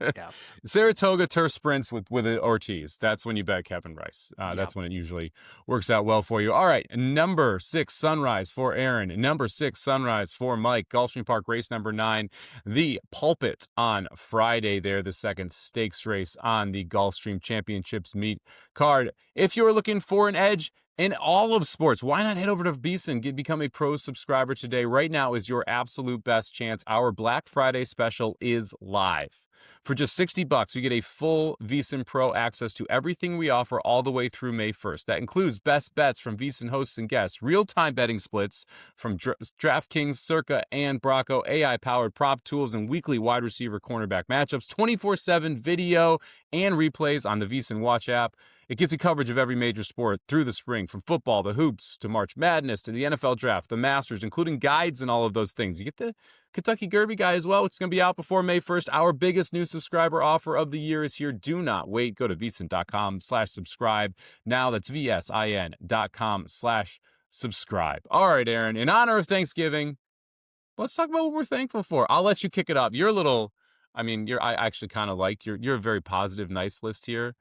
Yeah. Saratoga turf sprints with Ortiz. That's when you bet Kevin Rice. That's when it usually works out well for you. All right. Number 6, Sunrise for Aaron. Number 6, Sunrise for Mike. Gulfstream Park race number 9. The Pulpit on Friday there, the second stakes race on the Gulfstream Championships meet card. If you're looking for an edge in all of sports, why not head over to VSiN, become a pro subscriber today? Right now is your absolute best chance. Our Black Friday special is live. For just $60, you get a full VSiN Pro access to everything we offer all the way through May 1st. That includes best bets from VSiN hosts and guests, real-time betting splits from DraftKings, Circa, and Bracco, AI-powered prop tools, and weekly wide receiver cornerback matchups, 24/7 video and replays on the VSiN Watch app. It gives you coverage of every major sport through the spring, from football to hoops to March Madness to the NFL Draft, the Masters, including guides and all of those things. You get the Kentucky Derby guy as well, which is going to be out before May 1st. Our biggest new subscriber offer of the year is here. Do not wait. Go to VSiN.com/subscribe. Now that's VSIN.com/subscribe. All right, Aaron, in honor of Thanksgiving, let's talk about what we're thankful for. I'll let you kick it up. You're a little, I actually kind of like, you're a very positive, nice list here.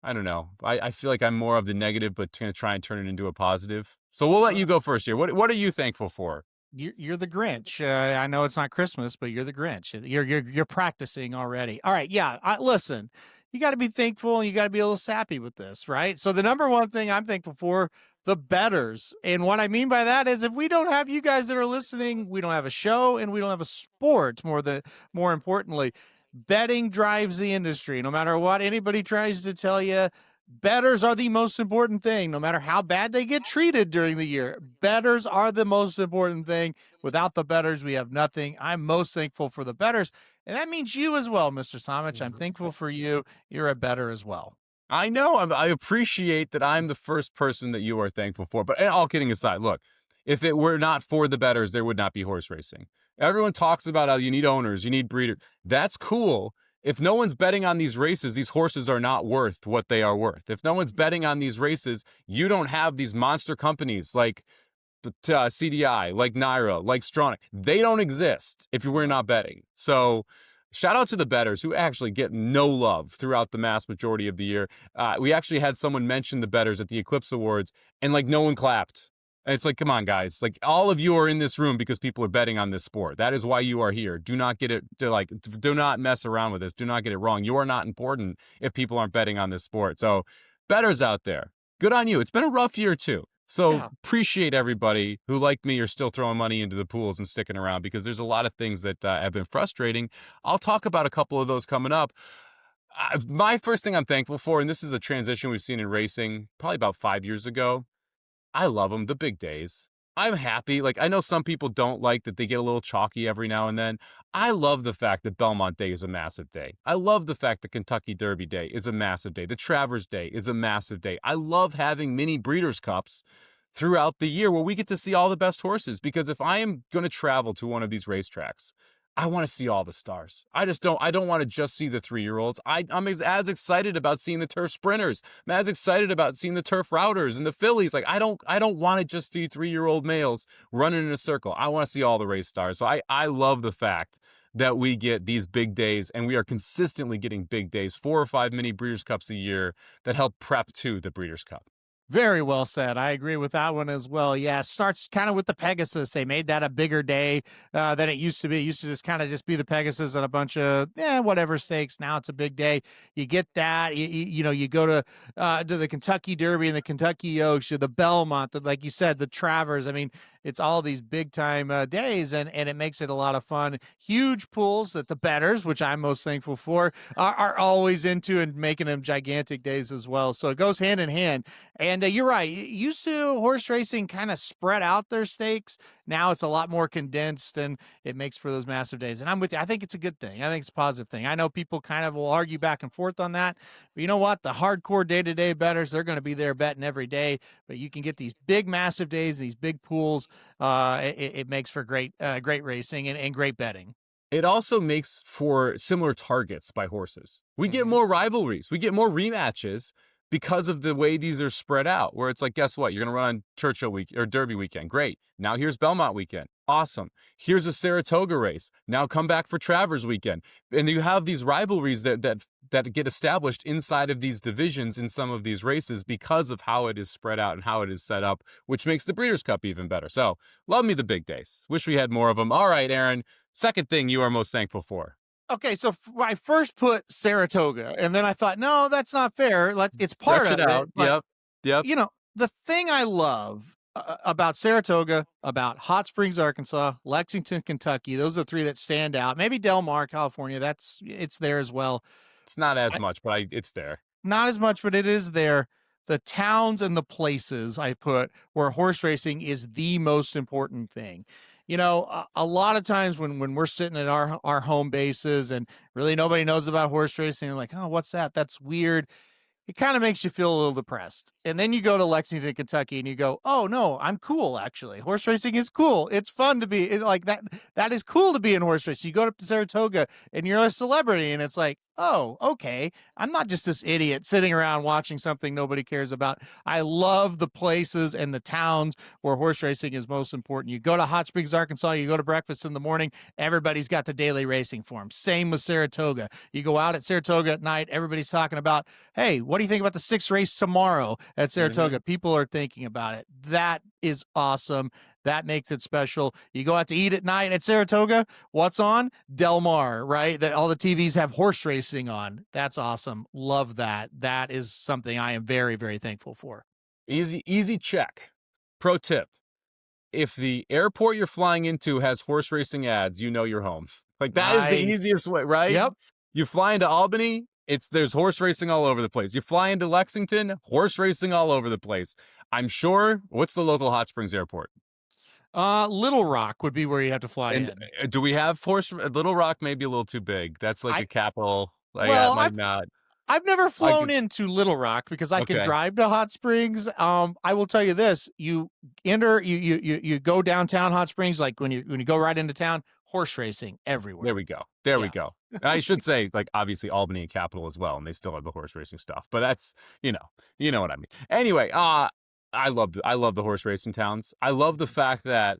I don't know. I feel like I'm more of the negative, but going to try and turn it into a positive. So we'll let you go first here. What are you thankful for? You're the Grinch. I know it's not Christmas, but you're the Grinch. You're practicing already. All right. Yeah. Listen, you got to be thankful and you got to be a little sappy with this, right? So the number one thing I'm thankful for, the bettors. And what I mean by that is if we don't have you guys that are listening, we don't have a show and we don't have a sport. More importantly, betting drives the industry. No matter what anybody tries to tell you, bettors are the most important thing. No matter how bad they get treated during the year, bettors are the most important thing. Without the bettors, we have nothing. I'm most thankful for the bettors. And that means you as well, Mr. Somich. I'm thankful for you. You're a bettor as well. I know. I appreciate that I'm the first person that you are thankful for. But all kidding aside, look, if it were not for the bettors, there would not be horse racing. Everyone talks about how you need owners, you need breeders. That's cool. If no one's betting on these races, these horses are not worth what they are worth. If no one's betting on these races, you don't have these monster companies like CDI, like Naira, like Stronach. They don't exist if we're not betting. So shout out to the bettors who actually get no love throughout the mass majority of the year. We actually had someone mention the bettors at the Eclipse Awards, and like no one clapped. And it's like, come on, guys. Like, all of you are in this room because people are betting on this sport. That is why you are here. Do not get it do not mess around with this. Do not get it wrong. You are not important if people aren't betting on this sport. So, bettors out there, good on you. It's been a rough year too. So appreciate everybody who, like me, are still throwing money into the pools and sticking around, because there's a lot of things that have been frustrating. I'll talk about a couple of those coming up. My first thing I'm thankful for, and this is a transition we've seen in racing probably about 5 years ago. I love them, the big days. I'm happy. Like, I know some people don't like that they get a little chalky every now and then. I love the fact that Belmont Day is a massive day. I love the fact that Kentucky Derby Day is a massive day. The Travers Day is a massive day. I love having mini Breeders' Cups throughout the year where we get to see all the best horses, because if I am going to travel to one of these racetracks, I want to see all the stars. I don't want to just see the 3-year-olds. I'm as excited about seeing the turf sprinters. I'm as excited about seeing the turf routers and the fillies. Like, I don't want to just see 3-year-old males running in a circle. I want to see all the race stars. So I love the fact that we get these big days, and we are consistently getting big days, 4 or 5 mini Breeders' Cups a year that help prep to the Breeders' Cup. Very well said. I agree with that one as well. Yeah, it starts kind of with the Pegasus. They made that a bigger day than it used to be. It used to just be the Pegasus and a bunch of whatever stakes. Now it's a big day. You get that. You go to the Kentucky Derby and the Kentucky Oaks, the Belmont, like you said, the Travers. I mean, it's all these big time days, and it makes it a lot of fun. Huge pools that the bettors, which I'm most thankful for, are always into, and making them gigantic days as well. So it goes hand in hand. And you're right. Used to horse racing kind of spread out their stakes, Now it's a lot more condensed, and it makes for those massive days. And I'm with you. I think it's a good thing. I think it's a positive thing. I know people kind of will argue back and forth on that, but you know what? The hardcore day-to-day bettors, they're going to be there betting every day, but you can get these big, massive days, these big pools. It makes for great racing and great betting. It also makes for similar targets by horses. We get more rivalries. We get more rematches because of the way these are spread out, where it's like, guess what? You're going to run on Churchill week or Derby weekend. Great. Now here's Belmont weekend. Awesome. Here's a Saratoga race. Now come back for Travers weekend. And you have these rivalries that get established inside of these divisions in some of these races because of how it is spread out and how it is set up, which makes the Breeders' Cup even better. So love me the big days. Wish we had more of them. All right, Aaron, second thing you are most thankful for. Okay, so I first put Saratoga, and then I thought, no, that's not fair. It's part Stretch of it out. But, Yep. You know, the thing I love about Saratoga, about Hot Springs, Arkansas, Lexington, Kentucky, those are the three that stand out. Maybe Del Mar, California, it's there as well. It's not as much, but it's there. Not as much, but it is there. The towns and the places I put where horse racing is the most important thing. You know, a lot of times when we're sitting at our home bases and really nobody knows about horse racing, you're like, oh, what's that? That's weird. It kind of makes you feel a little depressed. And then you go to Lexington, Kentucky, and you go, oh, no, I'm cool, actually. Horse racing is cool. It's fun to be like that. That is cool to be in horse racing. You go up to Saratoga, and you're a celebrity, and it's like, oh, okay. I'm not just this idiot sitting around watching something nobody cares about. I love the places and the towns where horse racing is most important. You go to Hot Springs, Arkansas, you go to breakfast in the morning, everybody's got the daily racing form. Same with Saratoga. You go out at Saratoga at night, everybody's talking about, hey, what do you think about the 6th race tomorrow at Saratoga? People are thinking about it. That is awesome. That makes it special. You go out to eat at night at Saratoga. What's on? Del Mar, right? That all the TVs have horse racing on. That's awesome. Love that. That is something I am very, very thankful for. Easy check. Pro tip. If the airport you're flying into has horse racing ads, you know you're home. Like that is the easiest way, right? Yep. You fly into Albany, there's horse racing all over the place. You fly into Lexington, horse racing all over the place. I'm sure. What's the local Hot Springs airport? Little Rock would be where you have to fly in. Do we have Little Rock? May be a little too big. That's like a capital. Like, well, might not. I've never flown into Little Rock because I can drive to Hot Springs. I will tell you this: you go downtown Hot Springs, like when you go right into town, horse racing everywhere. There we go. And I should say, like, obviously Albany and Capital as well, and they still have the horse racing stuff. But that's you know what I mean. Anyway, I love the horse racing towns. I love the fact that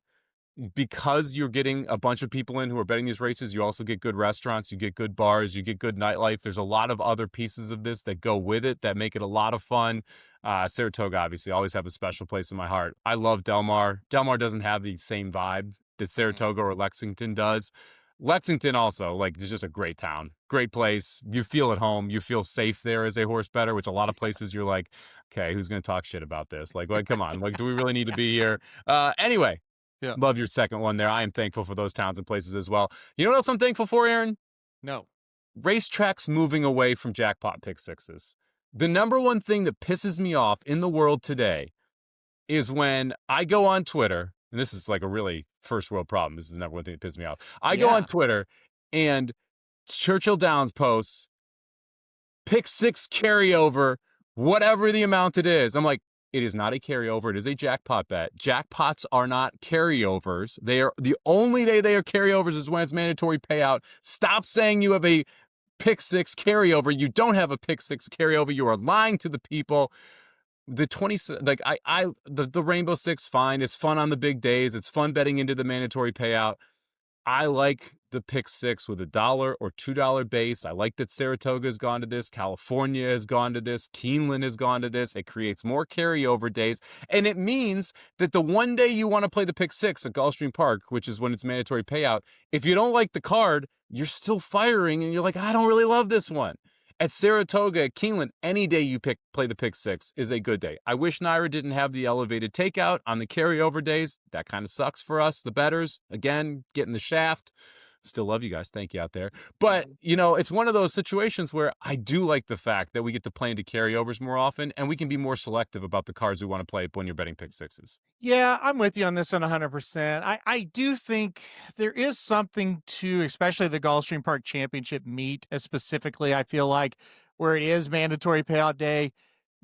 because you're getting a bunch of people in who are betting these races, you also get good restaurants, you get good bars, you get good nightlife. There's a lot of other pieces of this that go with it that make it a lot of fun. Saratoga, obviously, always have a special place in my heart. I love Del Mar. Del Mar doesn't have the same vibe that Saratoga or Lexington does. Lexington also, like, it's just a great town, great place. You feel at home. You feel safe there as a horse bettor, which a lot of places you're like, okay, who's going to talk shit about this? Like, come on. Like, do we really need to be here? Anyway, love your second one there. I am thankful for those towns and places as well. You know what else I'm thankful for, Aaron? No. Racetracks moving away from jackpot pick sixes. The number one thing that pisses me off in the world today is when I go on Twitter, and this is like a really first world problem. This is the number one thing that pisses me off. I go on Twitter and Churchill Downs posts pick six carryover, whatever the amount it is. I'm like, it is not a carryover. It is a jackpot bet. Jackpots are not carryovers. They are the only day they are carryovers is when it's mandatory payout. Stop saying you have a pick six carryover. You don't have a pick six carryover. You are lying to the people. The 20, like the Rainbow Six, fine. It's fun on the big days. It's fun betting into the mandatory payout. I like the pick six with $1 or $2 base. I like that Saratoga has gone to this. California has gone to this. Keeneland has gone to this. It creates more carryover days. And it means that the one day you want to play the pick six at Gulfstream Park, which is when it's mandatory payout, if you don't like the card, you're still firing and you're like, I don't really love this one. At Saratoga, at Keeneland, any day you play the pick six is a good day. I wish Naira didn't have the elevated takeout on the carryover days. That kind of sucks for us, the bettors. Again, getting the shaft. Still love you guys. Thank you out there. But, it's one of those situations where I do like the fact that we get to play into carryovers more often, and we can be more selective about the cards we want to play when you're betting pick sixes. Yeah, I'm with you on this one 100%. I do think there is something to, especially the Gulfstream Park Championship meet, specifically, I feel like, where it is mandatory payout day.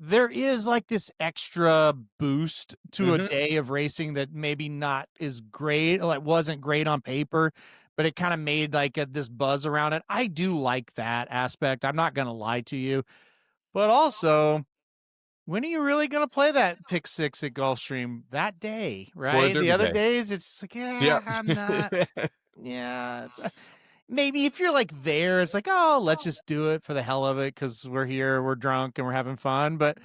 There is like this extra boost to a day of racing that maybe not is great, like wasn't great on paper, but it kind of made like this buzz around it. I do like that aspect. I'm not going to lie to you, but also, when are you really going to play that pick six at Gulfstream that day, right? The other days, it's just like, Yeah. I'm not. Yeah. Maybe if you're like there, it's like, oh, let's just do it for the hell of it because we're here, we're drunk, and we're having fun. But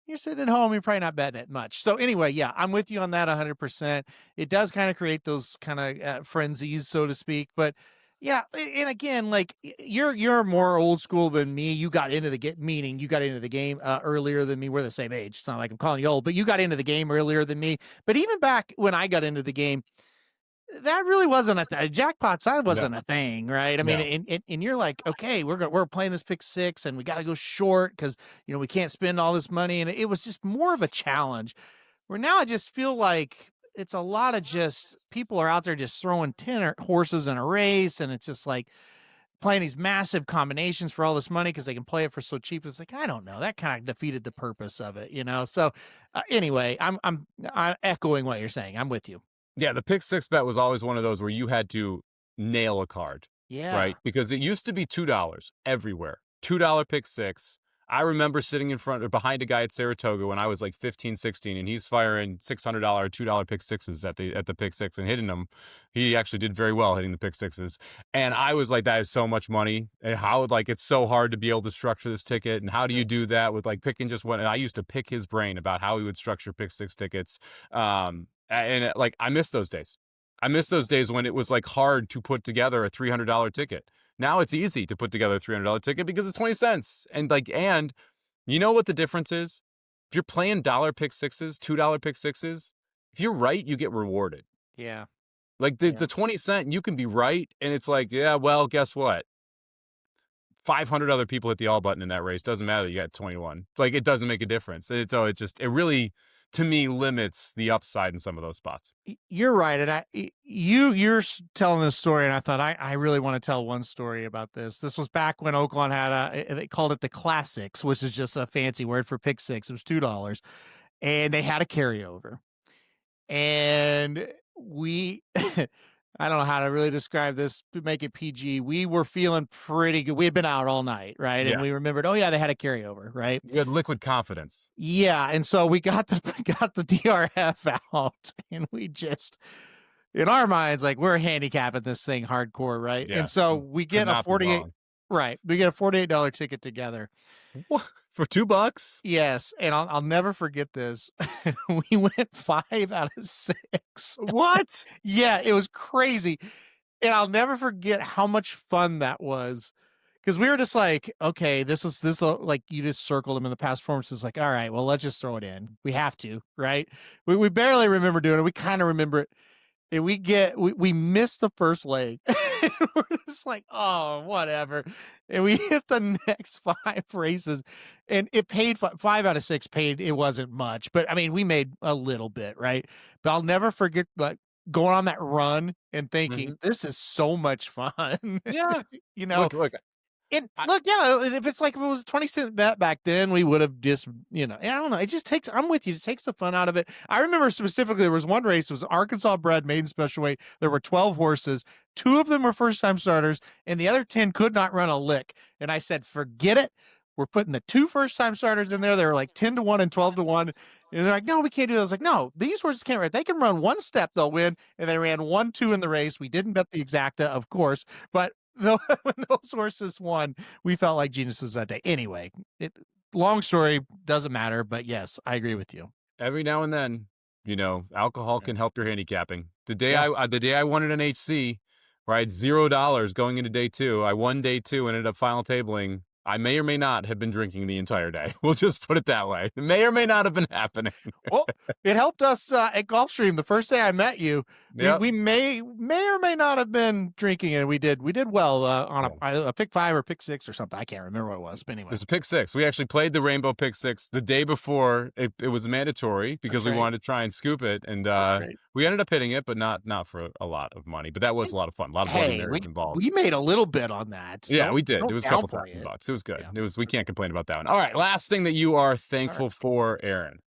you're sitting at home, you're probably not betting it much. So anyway, yeah, I'm with you on that 100%. It does kind of create those kind of frenzies, so to speak. But yeah, and again, like you're more old school than me. You got into the meaning you got into the game earlier than me. We're the same age. It's not like I'm calling you old, but you got into the game earlier than me. But even back when I got into the game, that really wasn't a jackpot side wasn't a thing, right? I mean, and you're like, okay, we're playing this pick six, and we got to go short because we can't spend all this money, and it was just more of a challenge. Where now I just feel like it's a lot of just people are out there just throwing 10 horses in a race, and it's just like playing these massive combinations for all this money because they can play it for so cheap. It's like, I don't know, that kind of defeated the purpose of it, So anyway, I'm echoing what you're saying. I'm with you. Yeah, the pick six bet was always one of those where you had to nail a card. Yeah. Right? Because it used to be $2 everywhere. $2 pick six. I remember sitting in front or behind a guy at Saratoga when I was like 15, 16, and he's firing $600, $2 pick sixes at the pick six and hitting them. He actually did very well hitting the pick sixes. And I was like, that is so much money. And how it's so hard to be able to structure this ticket. And how do you do that with like picking just one? And I used to pick his brain about how he would structure pick six tickets. And like, I miss those days. I miss those days when it was like hard to put together a $300 ticket. Now it's easy to put together a $300 ticket because it's 20 cents. And you know what the difference is? If you're playing dollar pick sixes, $2 pick sixes, if you're right, you get rewarded. Yeah. Like the 20 cent, you can be right. And it's like, yeah, well, guess what? 500 other people hit the all button in that race. Doesn't matter. You got 21. Like, it doesn't make a difference. It really, to me, limits the upside in some of those spots. You're right. And you're telling this story, and I thought I really want to tell one story about this. This was back when Oaklawn had they called it the Classics, which is just a fancy word for pick six. It was $2. And they had a carryover. And we, I don't know how to really describe this to make it PG. We were feeling pretty good. We had been out all night, right? Yeah. And we remembered, oh yeah, they had a carryover, right? You had liquid confidence. Yeah, and so we got the DRF out, and we just, in our minds, like we're handicapping this thing hardcore, right? Yeah. And so we get a 48, right? We get a $48 ticket together. What? For $2? Yes, and I'll never forget this. We went 5 out of 6. What? Yeah, it was crazy. And I'll never forget how much fun that was. Because we were just like, okay, this like you just circled them in the past performances. Like, all right, well, let's just throw it in. We have to, right? We barely remember doing it. We kind of remember it. And we missed the first leg. We're just like, oh, whatever. And we hit the next 5 races, and it paid 5 out of 6 paid. It wasn't much, but I mean, we made a little bit, right? But I'll never forget like going on that run and thinking, this is so much fun. Yeah. Look, and look, yeah, if it was a 20-cent bet back then, we would have just, I don't know. It just takes, I'm with you. It just takes the fun out of it. I remember specifically there was one race. It was Arkansas bred maiden special weight. There were 12 horses. 2 of them were first time starters, and the other 10 could not run a lick. And I said, forget it. We're putting the 2 first time starters in there. They were like 10-1 and 12-1. And they're like, no, we can't do that. I was like, no, these horses can't run. They can run one step, they'll win. And they ran 1-2 in the race. We didn't bet the exacta, of course, but when those horses won, we felt like geniuses that day. Anyway, long story, doesn't matter, but yes, I agree with you. Every now and then, alcohol can help your handicapping. The day I won at an HC, right, $0 going into day 2. I won day 2 and ended up final tabling. I may or may not have been drinking the entire day. We'll just put it that way. It may or may not have been happening. Well, it helped us at Gulfstream. The first day I met you, Yep. We may or may not have been drinking, and we did well on a pick 5 or pick 6 or something. I can't remember what it was, but anyway. It was a pick 6. We actually played the Rainbow pick 6 the day before it was mandatory because we wanted to try and scoop it, and we ended up hitting it, but not for a lot of money. But that was a lot of fun. A lot of Bloody Marys involved. We made a little bit on that. Yeah, we did. It was a couple $1,000. It was good. Yeah. We can't complain about that one. All right, last thing that you are thankful for, Aaron.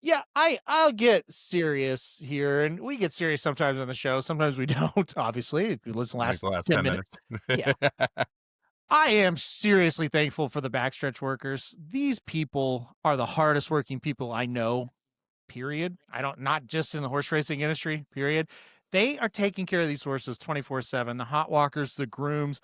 Yeah, I'll get serious here, and we get serious sometimes on the show. Sometimes we don't, obviously, if you listen Like the last 10 minutes. Yeah. I am seriously thankful for the backstretch workers. These people are the hardest working people I know, period. Not just in the horse racing industry, period. They are taking care of these horses 24/7. The hot walkers, the grooms,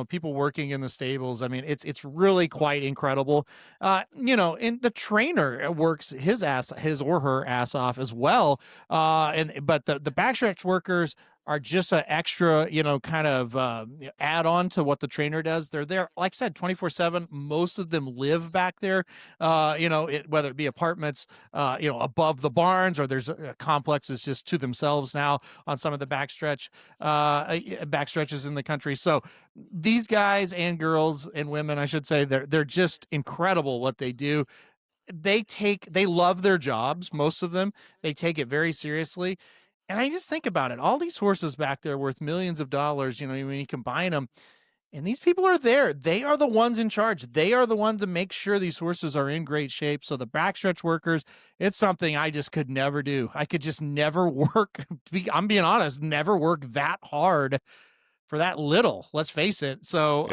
people working in the stables. I mean, it's really quite incredible. And the trainer works his or her ass off as well. But the backstretch workers are just an extra, kind of add on to what the trainer does. They're there, like I said, 24/7. Most of them live back there, whether it be apartments, above the barns, or there's complexes just to themselves now on some of the backstretches in the country. So these guys and girls and women, I should say, they're just incredible what they do. They love their jobs. Most of them, they take it very seriously. And I just think about it. All these horses back there worth millions of dollars, when you combine them, and these people are there. They are the ones in charge. They are the ones to make sure these horses are in great shape. So the backstretch workers, it's something I just could never do. I could just never work. I'm being honest, never work that hard for that little, let's face it. So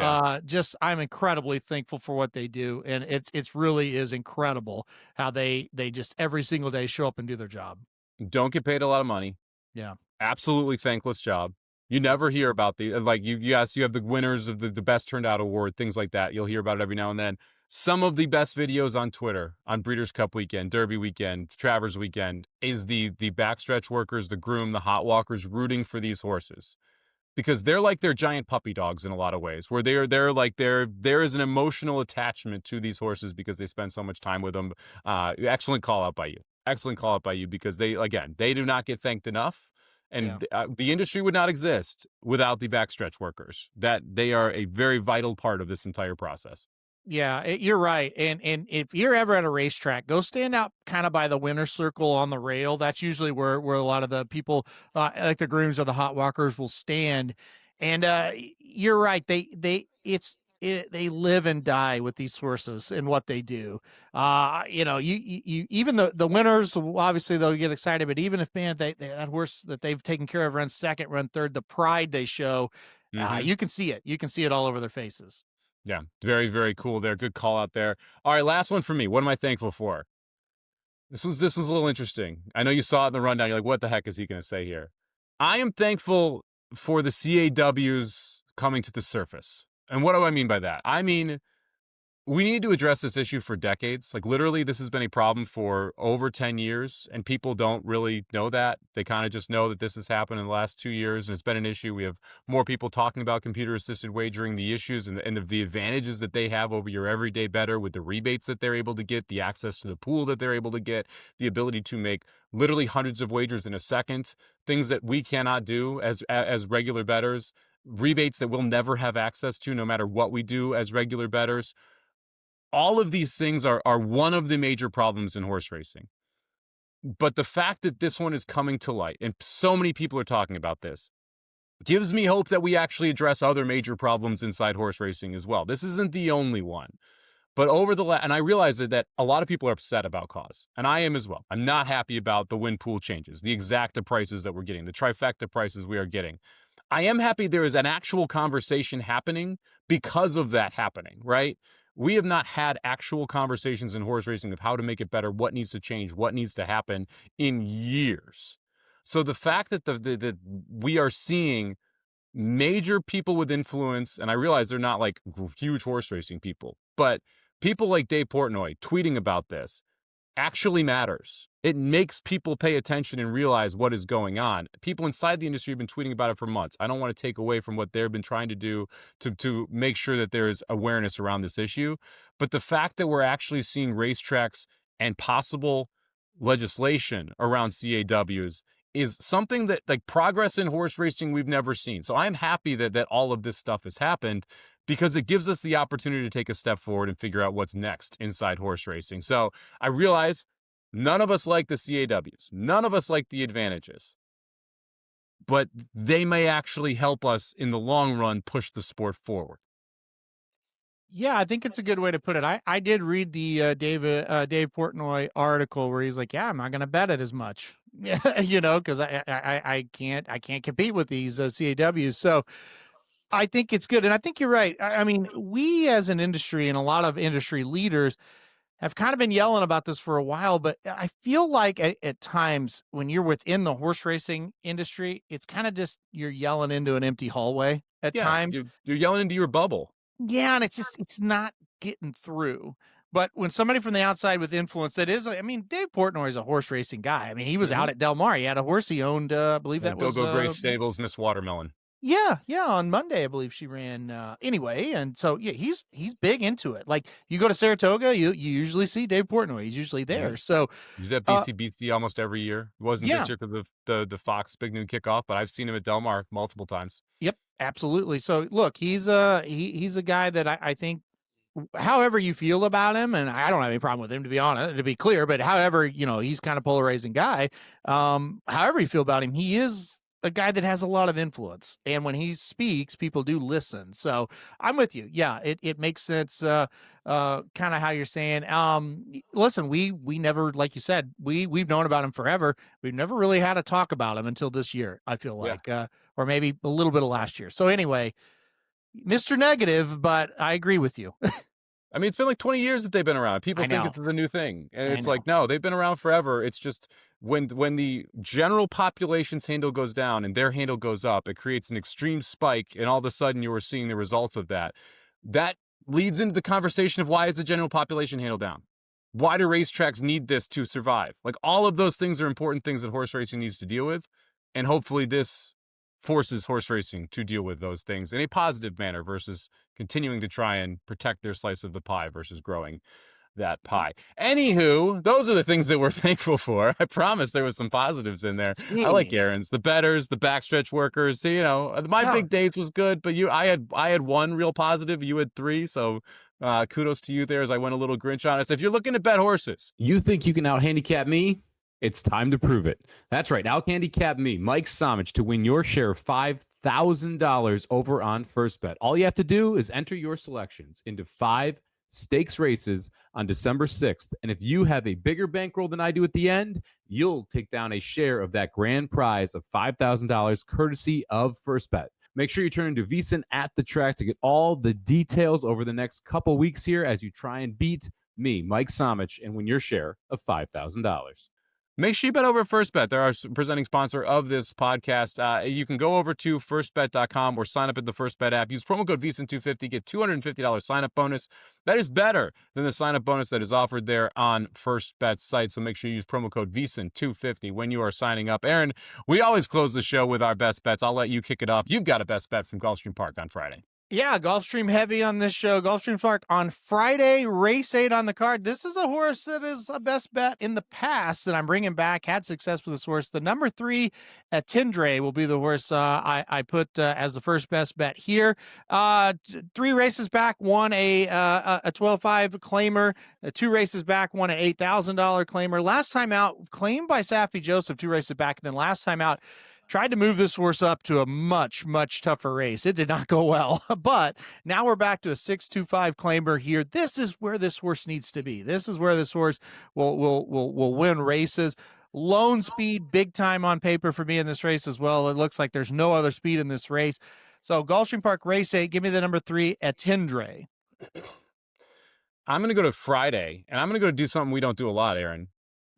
I'm incredibly thankful for what they do. And it's really is incredible how they just every single day show up and do their job. Don't get paid a lot of money. Yeah. Absolutely thankless job. You never hear about you have the winners of the best turned out award, things like that. You'll hear about it every now and then. Some of the best videos on Twitter on Breeders' Cup weekend, Derby weekend, Travers weekend is the backstretch workers, the groom, the hot walkers rooting for these horses. Because they're like their giant puppy dogs in a lot of ways, where there is an emotional attachment to these horses because they spend so much time with them. Excellent call out by you. Because they do not get thanked enough. And the industry would not exist without the backstretch workers. That they are a very vital part of this entire process. Yeah, you're right. And if you're ever at a racetrack, go stand out kind of by the winner's circle on the rail. That's usually where a lot of the people, like the grooms or the hot walkers, will stand. And you're right. They live and die with these horses and what they do. You even the winners, obviously they'll get excited, but even if that horse that they've taken care of runs second, run third, the pride they show, you can see it. You can see it all over their faces. Yeah, very, very cool there. Good call out there. All right, last one for me. What am I thankful for? This was a little interesting. I know you saw it in the rundown. You're like, what the heck is he going to say here? I am thankful for the CAWs coming to the surface. And what do I mean by that? I mean, we need to address this issue for decades. Like, literally, this has been a problem for over 10 years, and people don't really know that. They kind of just know that this has happened in the last 2 years, and it's been an issue. We have more people talking about computer-assisted wagering, the issues and the advantages that they have over your everyday bettor with the rebates that they're able to get, the access to the pool that they're able to get, the ability to make literally hundreds of wagers in a second, things that we cannot do as regular bettors, rebates that we'll never have access to no matter what we do as regular bettors. All of these things are one of the major problems in horse racing. But the fact that this one is coming to light, and so many people are talking about this, gives me hope that we actually address other major problems inside horse racing as well. This isn't the only one. But and I realize that a lot of people are upset about cause, and I am as well. I'm not happy about the win pool changes, the exacta prices that we're getting, the trifecta prices we are getting. I am happy there is an actual conversation happening because of that happening, right? We have not had actual conversations in horse racing of how to make it better, what needs to change, what needs to happen in years. So the fact that that we are seeing major people with influence, and I realize they're not like huge horse racing people, but people like Dave Portnoy tweeting about this actually matters. It makes people pay attention and realize what is going on. People inside the industry have been tweeting about it for months. I don't want to take away from what they've been trying to do to make sure that there is awareness around this issue. But the fact that we're actually seeing racetracks and possible legislation around CAWs is something that, like, progress in horse racing we've never seen. So I'm happy that all of this stuff has happened, because it gives us the opportunity to take a step forward and figure out what's next inside horse racing. So I realize none of us like the CAWs. None of us like the advantages. But they may actually help us in the long run push the sport forward. Yeah, I think it's a good way to put it. I did read the Dave Portnoy article where he's like, "Yeah, I'm not going to bet it as much, because I can't compete with these CAWs." So I think it's good, and I think you're right. I mean, we as an industry and a lot of industry leaders have kind of been yelling about this for a while, but I feel like at times when you're within the horse racing industry, it's kind of just you're yelling into an empty hallway at times. You're yelling into your bubble. Yeah, and it's not getting through. But when somebody from the outside with influence that is, I mean, Dave Portnoy is a horse racing guy. I mean, he was out at Del Mar. He had a horse he owned, I believe that was Go Grace Stables, Miss Watermelon. Yeah, on Monday, I believe she ran anyway. And so, yeah, he's big into it. Like, you go to Saratoga, you usually see Dave Portnoy. He's usually there. Yeah. So he's at BCBC almost every year. It wasn't this year because of the Fox Big Noon Kickoff, but I've seen him at Del Mar multiple times. Yep, absolutely. So, look, he's a guy that I think, however you feel about him, and I don't have any problem with him, to be honest, to be clear, but however, he's kind of polarizing guy. However you feel about him, he is a guy that has a lot of influence, and when he speaks, people do listen. So I'm with you. Yeah, it makes sense. Kind of how you're saying. Listen, we never, like you said, we've known about him forever. We've never really had a talk about him until this year, I feel like, or maybe a little bit of last year. So anyway, Mr. Negative, but I agree with you. I mean, it's been like 20 years that they've been around. People think it's the new thing. And it's like, no, they've been around forever. It's just when the general population's handle goes down and their handle goes up, it creates an extreme spike. And all of a sudden you are seeing the results of that. That leads into the conversation of why is the general population handle down? Why do racetracks need this to survive? Like, all of those things are important things that horse racing needs to deal with. And hopefully this forces horse racing to deal with those things in a positive manner versus continuing to try and protect their slice of the pie versus growing that pie. Anywho, those are the things that we're thankful for. I promise there was some positives in there. I like Aaron's, the bettors, the backstretch workers. So, my big dates was good, but I had one real positive. You had three. So kudos to you there as I went a little Grinch on it. So if you're looking to bet horses, you think you can out handicap me? It's time to prove it. That's right. Out handicap me, Mike Somich, to win your share of $5,000 over on First Bet. All you have to do is enter your selections into 5 stakes races on December 6th. And if you have a bigger bankroll than I do at the end, you'll take down a share of that grand prize of $5,000 courtesy of First Bet. Make sure you turn into VSiN At The Track to get all the details over the next couple weeks here as you try and beat me, Mike Somich, and win your share of $5,000. Make sure you bet over at First Bet. They're our presenting sponsor of this podcast. You can go over to firstbet.com or sign up at the First Bet app. Use promo code VSiN250, get $250 sign-up bonus. That is better than the sign-up bonus that is offered there on First Bet's site. So make sure you use promo code VSiN250 when you are signing up. Aaron, we always close the show with our best bets. I'll let you kick it off. You've got a best bet from Gulfstream Park on Friday. Yeah, Gulfstream heavy on this show. Gulfstream Park on Friday, race 8 on the card. This is a horse that is a best bet in the past that I'm bringing back. Had success with this horse. The number 3 at Tendre will be the horse I put as the first best bet here. 3 races back, won a 12.5 claimer. 2 races back, won an $8,000 claimer. Last time out, claimed by Safi Joseph 2 races back. And then last time out, tried to move this horse up to a much, much tougher race. It did not go well, but now we're back to a 6.25 claimer here. This is where this horse needs to be. This is where this horse will win races. Lone speed, big time on paper for me in this race as well. It looks like there's no other speed in this race. So Gulfstream Park race 8, give me the number 3 at Tendre. I'm going to go to Friday, and I'm going to go do something we don't do a lot, Aaron.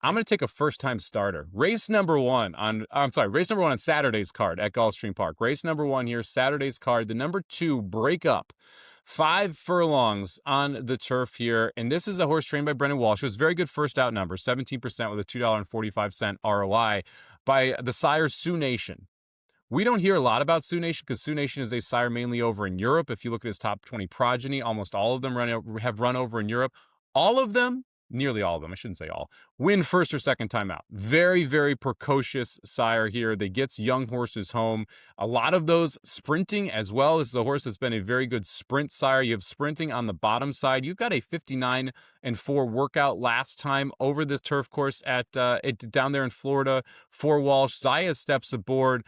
I'm going to take a first-time starter. Race number 1 on Saturday's card at Gulfstream Park. Race number 1 here, Saturday's card. The number 2, Break Up. 5 furlongs on the turf here. And this is a horse trained by Brendan Walsh. It was a very good first out number, 17% with a $2.45 ROI by the sire Sioux Nation. We don't hear a lot about Sioux Nation because Sioux Nation is a sire mainly over in Europe. If you look at his top 20 progeny, almost all of them have run over in Europe. All of them nearly all of them, I shouldn't say all, win first or second time out. Very, very precocious sire here. They gets young horses home. A lot of those sprinting as well. This is a horse that's been a very good sprint sire. You have sprinting on the bottom side. You've got a 59-4 workout last time over this turf course at down there in Florida for Walsh. Zaya steps aboard.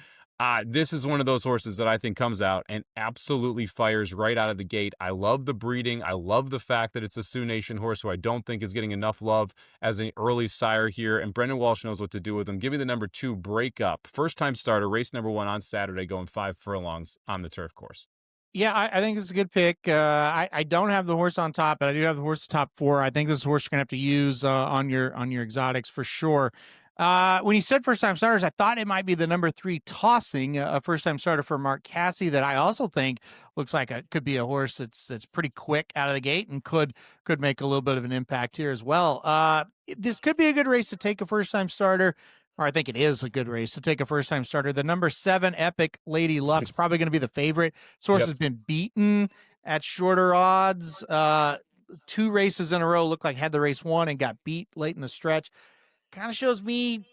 This is one of those horses that I think comes out and absolutely fires right out of the gate. I love the breeding. I love the fact that it's a Sioux Nation horse who I don't think is getting enough love as an early sire here. And Brendan Walsh knows what to do with him. Give me the number 2, Break Up. First time starter, race number 1 on Saturday, going 5 furlongs on the turf course. Yeah, I think this is a good pick. I don't have the horse on top, but I do have the horse top 4. I think this is a horse you're gonna have to use on your exotics for sure. When you said first-time starters, I thought it might be the number 3 Tossing, a first-time starter for Mark Casse that I also think looks like could be a horse that's pretty quick out of the gate and could make a little bit of an impact here as well. This could be a good race to take a first-time starter, or I think it is a good race to take a first-time starter. The number 7 Epic Lady Luck's probably going to be the favorite. This horse has been beaten at shorter odds. 2 races in a row looked like had the race won and got beat late in the stretch. Kind of shows me,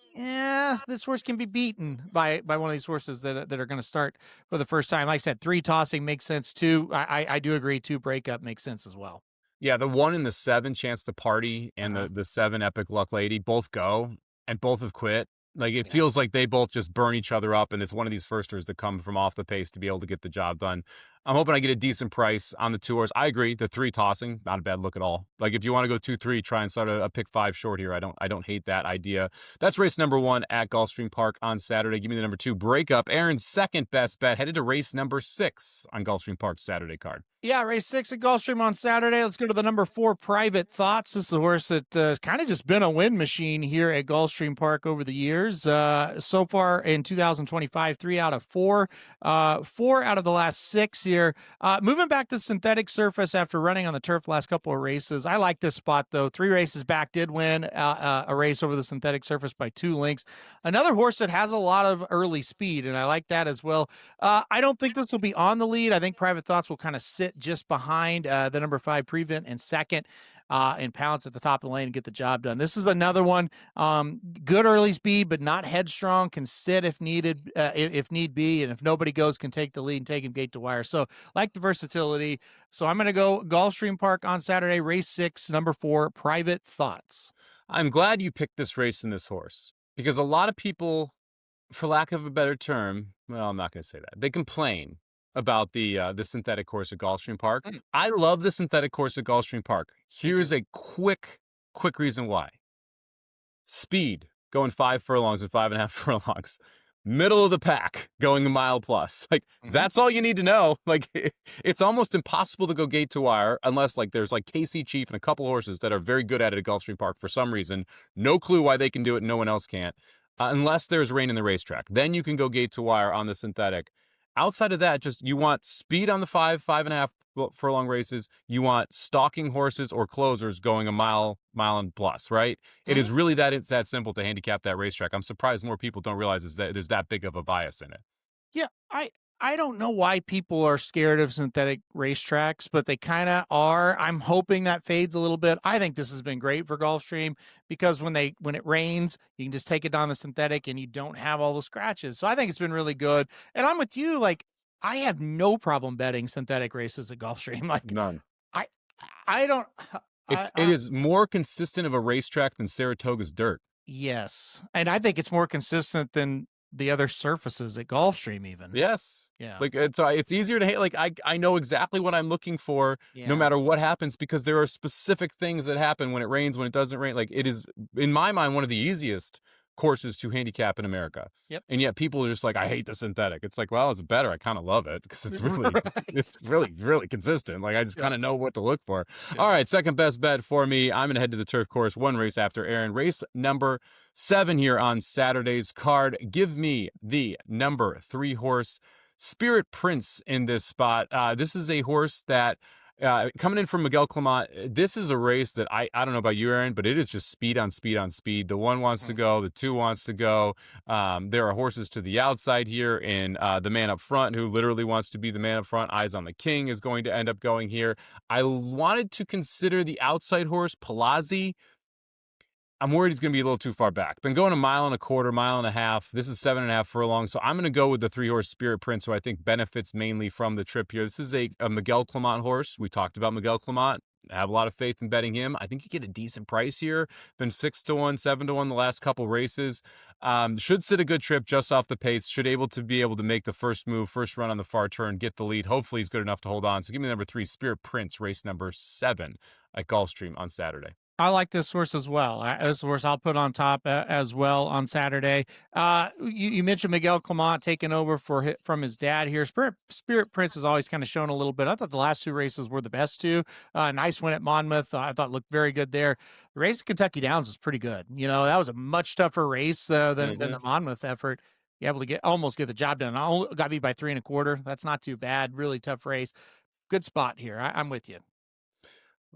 this horse can be beaten by one of these horses that are going to start for the first time. Like I said, 3 Tossing makes sense too. I do agree 2 Break Up makes sense as well. Yeah, the 1 and the 7 Chance to Party and the 7 Epic Luck Lady both go and both have quit. Like it feels like they both just burn each other up, and it's one of these firsters that come from off the pace to be able to get the job done. I'm hoping I get a decent price on the 2 horse. I agree, the 3 Tossing, not a bad look at all. Like if you want to go 2-3, try and start a pick 5 short here. I don't hate that idea. That's race number 1 at Gulfstream Park on Saturday. Give me the number 2 Break Up. Aaron's second best bet headed to race number 6 on Gulfstream Park's Saturday card. Yeah, race 6 at Gulfstream on Saturday. Let's go to the number 4 Private Thoughts. This is a horse that kind of just been a win machine here at Gulfstream Park over the years. So far in 2025, 3 out of 4. 4 out of the last 6 here. Moving back to synthetic surface after running on the turf the last couple of races. I like this spot, though. 3 races back, did win a race over the synthetic surface by 2 lengths. Another horse that has a lot of early speed, and I like that as well. I don't think this will be on the lead. I think Private Thoughts will kind of sit just behind the number 5 Prevent and second and pounce at the top of the lane and get the job done. This is another one. Good early speed, but not headstrong. Can sit if needed, if need be, and if nobody goes, can take the lead and take him gate to wire. So like the versatility. So I'm going to go Gulfstream Park on Saturday, race 6, number 4, Private Thoughts. I'm glad you picked this race and this horse because a lot of people, for lack of a better term, well, I'm not going to say that. They complain about the synthetic course at Gulfstream Park. I love the synthetic course at Gulfstream Park. Here's a quick reason why. Speed, going 5 furlongs and 5.5 furlongs. Middle of the pack, going a mile plus. Like, that's all you need to know. Like, it's almost impossible to go gate to wire unless, like, there's, like, KC Chief and a couple horses that are very good at it at Gulfstream Park for some reason. No clue why they can do it and no one else can't. Unless there's rain in the racetrack. Then you can go gate to wire on the synthetic. Outside of that, just you want speed on the 5.5 furlong races. You want stalking horses or closers going a mile and plus, right? It is really it's that simple to handicap that racetrack. I'm surprised more people don't realize that there's that big of a bias in it. Yeah, I don't know why people are scared of synthetic racetracks, but they kind of are. I'm hoping that fades a little bit. I think this has been great for Gulfstream because when it rains, you can just take it down the synthetic and you don't have all the scratches. So I think it's been really good. And I'm with you. Like, I have no problem betting synthetic races at Gulfstream. Like, none. I don't. It is more consistent of a racetrack than Saratoga's dirt. Yes, and I think it's more consistent than the other surfaces at Gulfstream even. Yes. Yeah. Like it's easier to hate. Like I know exactly what I'm looking for no matter what happens because there are specific things that happen when it rains, when it doesn't rain. Like it is in my mind one of the easiest courses to handicap in America. Yep. And yet people are just like, I hate the synthetic. It's like, well, it's better. I kind of love it because it's really it's really consistent. Like I just kind of know what to look for. All right, second best bet for me. I'm gonna head to the turf course 1 race after Aaron. Race number 7 here on Saturday's card. Give me the number 3 horse Spirit Prince in this spot. This is a horse that coming in from Miguel Clement, this is a race that I don't know about you, Aaron, but it is just speed on speed on speed. The 1 wants to go, the 2 wants to go. There are horses to the outside here, and the man up front who literally wants to be the man up front, Eyes on the King, is going to end up going here. I wanted to consider the outside horse, Palazzi, I'm worried he's going to be a little too far back. Been going a mile and a quarter, mile and a half. This is 7.5 furlongs. So I'm going to go with the 3-horse Spirit Prince, who I think benefits mainly from the trip here. This is a Miguel Clement horse. We talked about Miguel Clement. I have a lot of faith in betting him. I think you get a decent price here. Been 6-1, 7-1 the last couple races. Should sit a good trip just off the pace. Should be able to make the first move, first run on the far turn, get the lead. Hopefully he's good enough to hold on. So give me number 3, Spirit Prince, race number 7 at Gulfstream on Saturday. I like this horse as well. This horse I'll put on top as well on Saturday. You mentioned Miguel Clement taking over from his dad here. Spirit Prince has always kind of shown a little bit. I thought the last 2 races were the best 2. Nice win at Monmouth. I thought looked very good there. The race at Kentucky Downs was pretty good. That was a much tougher race than the Monmouth effort. You able to almost get the job done. I got beat by 3 1/4. That's not too bad. Really tough race. Good spot here. I'm with you.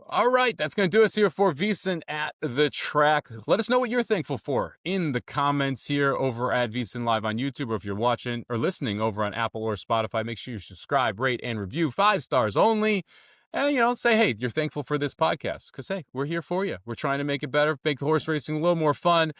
All right, that's going to do us here for VSiN at the Track. Let us know what you're thankful for in the comments here over at VSiN Live on YouTube, or if you're watching or listening over on Apple or Spotify, make sure you subscribe, rate, and review. 5 stars only. And, say, hey, you're thankful for this podcast because, hey, we're here for you. We're trying to make it better, make the horse racing a little more fun.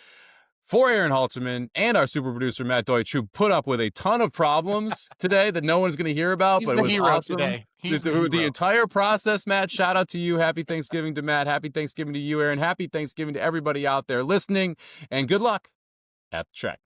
For Aaron Halterman and our super producer, Matt Deutsch, who put up with a ton of problems today that no one's going to hear about. He's but the it was hero awesome. today. He's The entire process, Matt, shout out to you. Happy Thanksgiving to Matt. Happy Thanksgiving to you, Aaron. Happy Thanksgiving to everybody out there listening. And good luck at the track.